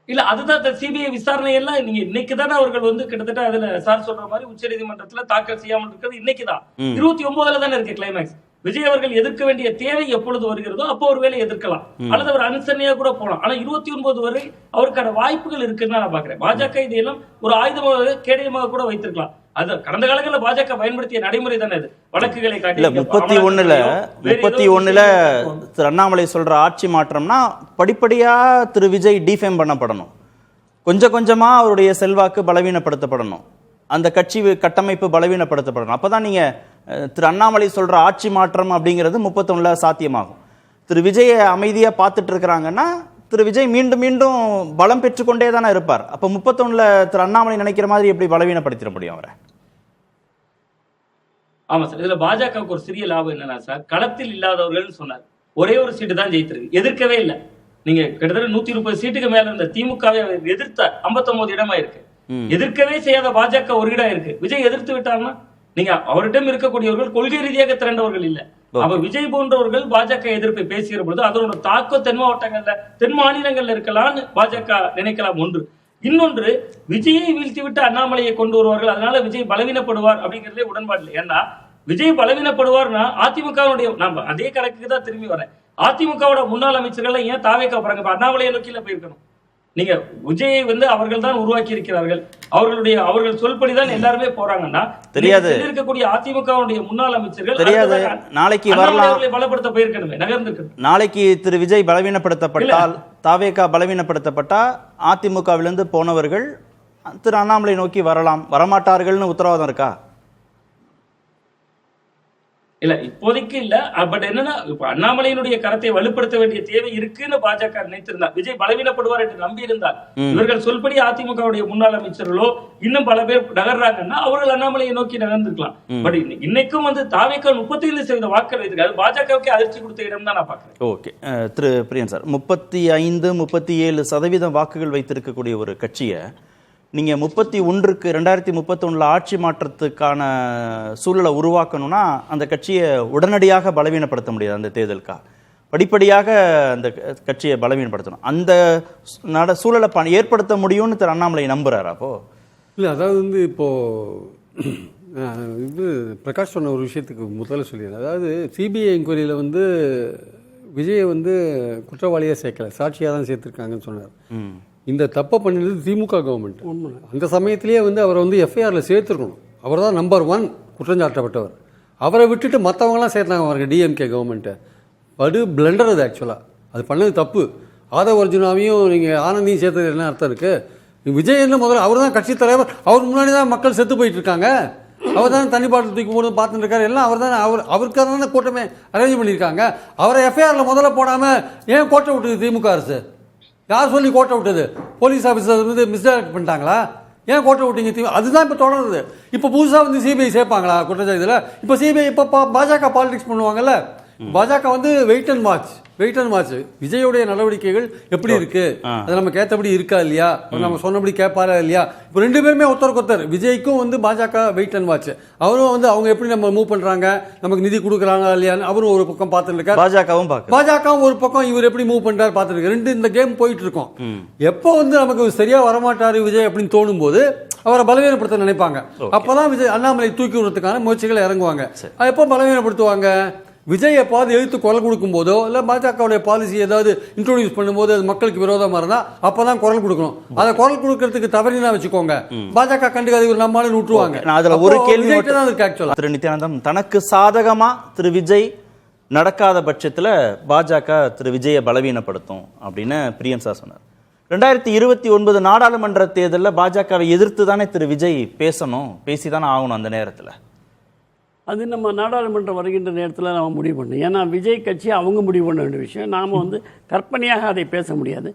Speaker 5: இல்ல, அதுதான் சிபிஐ விசாரணை எல்லாம் நீங்க இன்னைக்கு தானே அவர்கள் வந்து கிட்டத்தட்ட அதுல சார் சொல்ற மாதிரி உச்ச நீதிமன்றத்துல தாக்கல் செய்யாமல் இருக்கிறது இன்னைக்குதான். 29 தானே இருக்கு கிளைமேக்ஸ். விஜய் அவர்கள் எதிர்க்க வேண்டிய தேவை எப்பொழுது வருகிறதோ அப்போ ஒரு வேலை எதிர்க்கலாம், அல்லது அவர் அனுசரணையா கூட போகலாம். ஆனா 29 வரை அவருக்கான வாய்ப்புகள் இருக்குன்னு நான் பாக்குறேன். பாஜக இதையெல்லாம் ஒரு ஆயுதமாக கேடயமாக கூட வைத்திருக்கலாம். அது கடந்த காலங்களில் பாஜக பயன்படுத்திய நடைமுறை தானே அது. வழக்குகளை காட்டி
Speaker 3: 31 திரு அண்ணாமலை சொல்ற ஆட்சி மாற்றம்னா படிப்படியா திரு விஜய் டிஃபேம் பண்ணப்படணும், கொஞ்சம் கொஞ்சமா அவருடைய செல்வாக்கு பலவீனப்படுத்தப்படணும், அந்த கட்சி கட்டமைப்பு பலவீனப்படுத்தப்படணும். அப்பதான் நீங்க திரு அண்ணாமலை சொல்ற ஆட்சி மாற்றம் அப்படிங்கிறது 31 சாத்தியமாகும். திரு விஜயை அமைதியா பார்த்துட்டு இருக்கிறாங்கன்னா திரு விஜய் மீண்டும் மீண்டும் பலம் பெற்றுக்கொண்டே தானே இருப்பார். அப்ப 31 திரு அண்ணாமலை நினைக்கிற மாதிரி எப்படி பலவீனப்படுத்திட முடியும் அவரை?
Speaker 5: ஆமா சார், இதுல பாஜகவுக்கு ஒரு சிறிய லாபம் என்னன்னா சார், களத்தில் இல்லாதவர்கள் சொன்னார், ஒரே ஒரு சீட்டு தான் ஜெயித்திருக்கு, எதிர்க்கவே இல்லை. நீங்க கிட்டத்தட்ட 130 சீட்டுக்கு மேல இருந்த திமுகவை எதிர்த்த 59 இடமா இருக்கு. எதிர்க்கவே செய்யாத பாஜக ஒரு இடம் இருக்கு. விஜய் எதிர்த்து விட்டாங்கன்னா நீங்க அவரிடம் இருக்கக்கூடியவர்கள் கொள்கை ரீதியாக திரண்டவர்கள் இல்ல. அப்ப விஜய் போன்றவர்கள் பாஜக எதிர்ப்பை பேசுகிற பொழுது அதோட தாக்கம் தென் மாவட்டங்கள்ல, தென் மாநிலங்கள்ல இருக்கலாம்னு பாஜக நினைக்கலாம். ஒன்று. இன்னொன்று, விஜயை வீழ்த்தி விட்டு அண்ணாமலையை கொண்டு வருவார்கள், அதனால விஜய் பலவீனப்படுவார் அப்படிங்கிறதே உடன்பாடு இல்லை. ஏன்னா விஜய் பலவீனப்படுவார்னா அதிமுகவுடைய, நான் அதே கணக்குக்கு தான் திரும்பி வரேன், அதிமுகவோட முன்னாள் அமைச்சர்கள் ஏன் தாவேக்கா போறாங்க? அண்ணாமலையை நோக்கில போயிருக்கணும். நீங்க விஜயை வந்து அவர்கள் தான் உருவாக்கி இருக்கிறார்கள், அவர்கள் சொல்படிதான் எல்லாருமே போறாங்கன்னா தெரியாது. இருக்கக்கூடிய அதிமுகவுடைய முன்னாள் அமைச்சர்கள் தெரியாது,
Speaker 3: நாளைக்கு வரலாம்,
Speaker 5: பலப்படுத்த போயிருக்கணுமே, நகர்ந்திருக்கணும்.
Speaker 3: நாளைக்கு திரு விஜய் பலவீனப்படுத்தப்பட்டால், தாவேகா பலவீனப்படுத்தப்பட்டா அதிமுகவிலிருந்து போனவர்கள் திரு அண்ணாமலை நோக்கி வரலாம், வரமாட்டார்கள்னு உத்தரவாதம் இருக்கா?
Speaker 5: இல்ல, இப்போதைக்கு இல்ல. பட் என்னன்னா, இப்ப அண்ணாமலையினுடைய கரத்தை வலுப்படுத்த வேண்டிய தேவை இருக்குன்னு பாஜக நினைத்திருந்தார். விஜய் பலவீனப்படுவார் என்று நம்பி இருந்தார். இவர்கள் சொல்படி அதிமுகவுடைய முன்னாள் அமைச்சர்களோ இன்னும் பல பேர் நகர்றாங்கன்னா அவர்கள் அண்ணாமலையை நோக்கி நகர்ந்திருக்கலாம். பட் இன்னைக்கும் வந்து தாவேகா 35% வாக்குகள் வைத்திருக்காரு, பாஜகவுக்கு அதிர்ச்சி கொடுத்த இடம் தான் நான் பாக்குறேன்.
Speaker 3: ஓகே, திரு பிரியன் சார், 35-37% வாக்குகள் வைத்திருக்கக்கூடிய ஒரு கட்சியை நீங்க 31க்கு 2031 ஆட்சி மாற்றத்துக்கான சூழலை உருவாக்கணும்னா அந்த கட்சியை உடனடியாக பலவீனப்படுத்த முடியாது. அந்த தேர்தலுக்காக படிப்படியாக அந்த கட்சியை பலவீனப்படுத்தணும். அந்த சூழலை ஏற்படுத்த முடியும்னு திரு அண்ணாமலை நம்புறாரு. அப்போ
Speaker 6: இல்லை, அதாவது வந்து இப்போது இது பிரகாஷ் சொன்ன ஒரு விஷயத்துக்கு முதல்ல சொல்லிடுறேன். அதாவது சிபிஐ என்கொயரியில் வந்து விஜயை வந்து குற்றவாளியாக சேர்க்கல, சாட்சியாக தான் சேர்த்துருக்காங்கன்னு சொன்னார். இந்த தப்பை பண்ணினது திமுக கவர்மெண்ட். அந்த சமயத்திலேயே வந்து அவரை வந்து எஃப்ஐஆரில் சேர்த்துருக்கணும். அவர் தான் நம்பர் 1 குற்றஞ்சாட்டப்பட்டவர். அவரை விட்டுட்டு மற்றவங்களாம் சேர்த்தாங்க அவருக்கு டிஎம்கே கவர்மெண்ட்டு. படு பிளண்டர் அது. ஆக்சுவலாக அது பண்ணது தப்பு. ஆதவ அர்ஜுனாவையும் நீங்கள் ஆனந்தியும் சேர்த்தது என்ன அர்த்தம் இருக்குது? விஜய் என்ன முதல்ல அவர் தான் கட்சி தலைவர். அவர் முன்னாடி தான் மக்கள் செத்து போயிட்டு இருக்காங்க. அவர் தான் தண்ணி பாட்டில் தூக்கி போட்டு பார்த்துட்டு இருக்காரு. எல்லாம் அவர் தானே, அவருக்காக தானே கூட்டமே அரேஞ்ச் பண்ணியிருக்காங்க. அவரை எஃப்ஐஆரில் முதல்ல போடாமல் ஏன் கோட்டை விட்டுது திமுக அரசு? யார் சொல்லி கோட்டை விட்டது? போலீஸ் ஆஃபீஸர் வந்து மிஸ்டைரக்ட் பண்ணிட்டாங்களா? ஏன் கோட்டை விட்டீங்க? அதுதான் இப்போ தொடருது. இப்போ புதுசாக வந்து சிபிஐ சேர்ப்பாங்களா குற்றச்சாட்டில்? இப்போ சிபிஐ இப்போ பாஜக பாலிடிக்ஸ் பண்ணுவாங்கல்ல. பாஜக வந்து வெயிட் அண்ட் வாட்ச் விஜயோடைய நடவடிக்கைகள் எப்படி இருக்கு, அது நம்ம கேட்டபடி இருக்கா இல்லையா, நம்ம சொன்னபடி கேட்பாரா இல்லையா. இப்போ 2 பேருமே ஒருத்தர் விஜய்க்கும் வந்து பாஜக வெயிட் அண்ட் வாட்ச். அவரும் வந்து அவங்க எப்படி நம்ம மூவ் பண்றாங்க, நமக்கு நிதி கொடுக்குறாங்க இல்லையான்னு அவரும் ஒரு பக்கம் பார்த்துட்டு இருக்காரு. பாஜகவும் ஒரு பக்கம் இவர் எப்படி மூவ் பண்றாரு பார்த்துட்டு இருக்காரு. 2 இந்த கேம் போயிட்டு இருக்கோம். எப்போ வந்து நமக்கு சரியா வரமாட்டாரு விஜய் அப்படின்னு தோணும் போது அவரை பலவீனப்படுத்த நினைப்பாங்க. அப்பதான் விஜய் அண்ணாமலை தூக்கி விடுறதுக்கான முயற்சிகளை இறங்குவாங்க. எப்போ பலவீனப்படுத்துவாங்க? விஜய் எப்பாவது எழுத்து குரல் கொடுக்கும் போதோ இல்லை பாஜகவுடைய பாலிசி ஏதாவது இன்ட்ரோடியூஸ் பண்ணும்போது அது மக்களுக்கு விரோதமாக இருந்தால் அப்பதான் குரல் கொடுக்கணும். அதை குரல் கொடுக்கறதுக்கு தவறினா வச்சுக்கோங்க, பாஜக கண்டுக்காத இவர் நம்மளால விட்டுருவாங்க.
Speaker 3: அதுல ஒரு கேள்வி திரு நித்யானந்தம், தனக்கு சாதகமா திரு விஜய் நடக்காத பட்சத்தில் பாஜக திரு விஜயை பலவீனப்படுத்தும் அப்படின்னு பிரியன் சார் சொன்னார். 2029 நாடாளுமன்ற தேர்தலில் பாஜகவை எதிர்த்து தானே திரு விஜய் பேசிதானே ஆகணும். அந்த நேரத்தில்
Speaker 7: அது நம்ம நாடாளுமன்றம் வருகின்ற நேரத்தில் நம்ம முடிவு பண்ணணும். ஏன்னா விஜய் கட்சி அவங்க முடிவு பண்ண வேண்டிய விஷயம். நாம் வந்து கற்பனையாக அதை பேச முடியாது.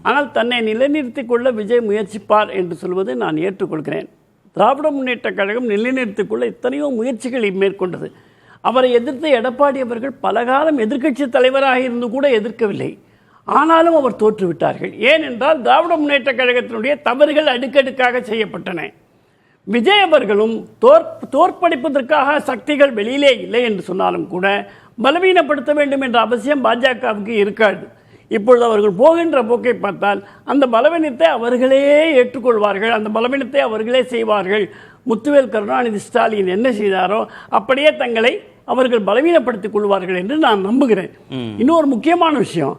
Speaker 7: ஆனால் தன்னை நிலைநிறுத்திக் கொள்ள விஜய் முயற்சிப்பார் என்று சொல்வதை நான் ஏற்றுக்கொள்கிறேன். திராவிட முன்னேற்ற கழகம் நிலைநிறுத்திக் கொள்ள எத்தனையோ முயற்சிகளை மேற்கொண்டது. அவரை எதிர்த்த எடப்பாடி அவர்கள் பலகாலம் எதிர்க்கட்சி தலைவராக இருந்து கூட எதிர்க்கவில்லை. ஆனாலும் அவர் தோற்றுவிட்டார்கள். ஏனென்றால் திராவிட முன்னேற்ற கழகத்தினுடைய தவறுகள் அடுக்கடுக்காக செய்யப்பட்டன. விஜய் அவர்களும் தோற்படிப்பதற்காக சக்திகள் வெளியிலே இல்லை என்று சொன்னாலும் கூட பலவீனப்படுத்த வேண்டும் என்ற அவசியம் பாஜகவுக்கு இருக்காது. இப்பொழுது அவர்கள் போகின்ற போக்கை பார்த்தால் அந்த பலவீனத்தை அவர்களே ஏற்றுக்கொள்வார்கள், அந்த பலவீனத்தை அவர்களே செய்வார்கள். முத்துவேல் கருணாநிதி ஸ்டாலின் என்ன செய்தாரோ அப்படியே தங்களை அவர்கள் பலவீனப்படுத்திக் கொள்வார்கள் என்று நான் நம்புகிறேன். இன்னொரு முக்கியமான விஷயம்,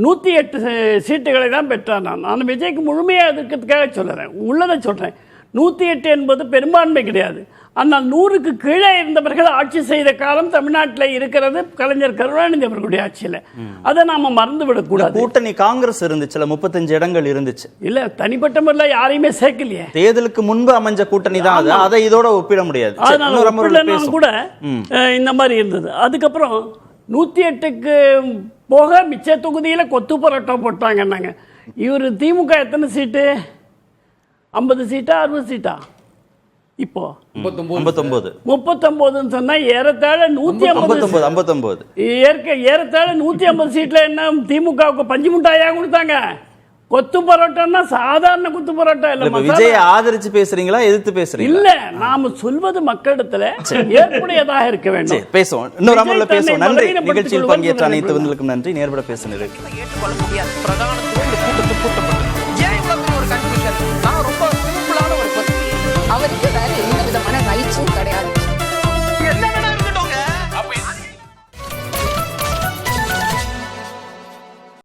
Speaker 7: 108 சீட்டுகளை தான் பெற்றார். நான் விஜய்க்கு முழுமையாக இருக்கிறதுக்காக சொல்லுறேன், உள்ளதை சொல்கிறேன். 108 என்பது பெரும்பான்மை கிடையாது. ஆனால் 100க்கு கீழே இருந்தவர்கள் ஆட்சி செய்த காலம் தமிழ்நாட்டில் இருக்கிறது கலைஞர் கருணாநிதி அவர்களுடைய ஆட்சியில். அதை நாம மறந்து விடக்கூடாது.
Speaker 3: கூட்டணி காங்கிரஸ் இருந்துச்சுல, 35 இடங்கள் இருந்துச்சு.
Speaker 7: இல்ல தனிப்பட்ட முறையில் யாரையுமே சேர்க்கலையே.
Speaker 3: தேர்தலுக்கு முன்பு அமைஞ்ச கூட்டணி தான் அது. அதை இதோட ஒப்பிட முடியாது.
Speaker 7: கூட இந்த மாதிரி இருந்தது. அதுக்கப்புறம் 108க்கு போக மிச்ச தொகுதியில் கொத்து பரோட்டா போட்டாங்கன்னாங்க. இவர் திமுக எத்தனை சீட்டு? 50 சீட்டா 60 சீட்டா? இப்போ 39 சொன்னா ஏறத்தாழ 159. ஏறத்தாழ 150 சீட்ல என்ன திமுகவுக்கு பஞ்சு முட்டாயா கொடுத்தாங்க? கொத்து பரோட்டா சாதாரண கொத்து பரோட்டா இல்ல.
Speaker 3: விஜய் ஆதரிச்சு பேசுறீங்களா எதிர்த்து பேசுறீங்களா?
Speaker 7: இல்ல, நாம சொல்வது மக்களிடத்துல ஏற்புடையதாக இருக்க வேண்டும்.
Speaker 3: பேசுவோம், இன்னொரு அமர்ல பேசுவோம். நன்றி. நிகழ்ச்சியில் பங்கேற்ற அனைத்து நன்றி. நேர்பட பேசுனது
Speaker 1: ஏற்றுக்கொள்ள முடியாது. பிரதான கூட்டத்தில் கூட்டப்பட்ட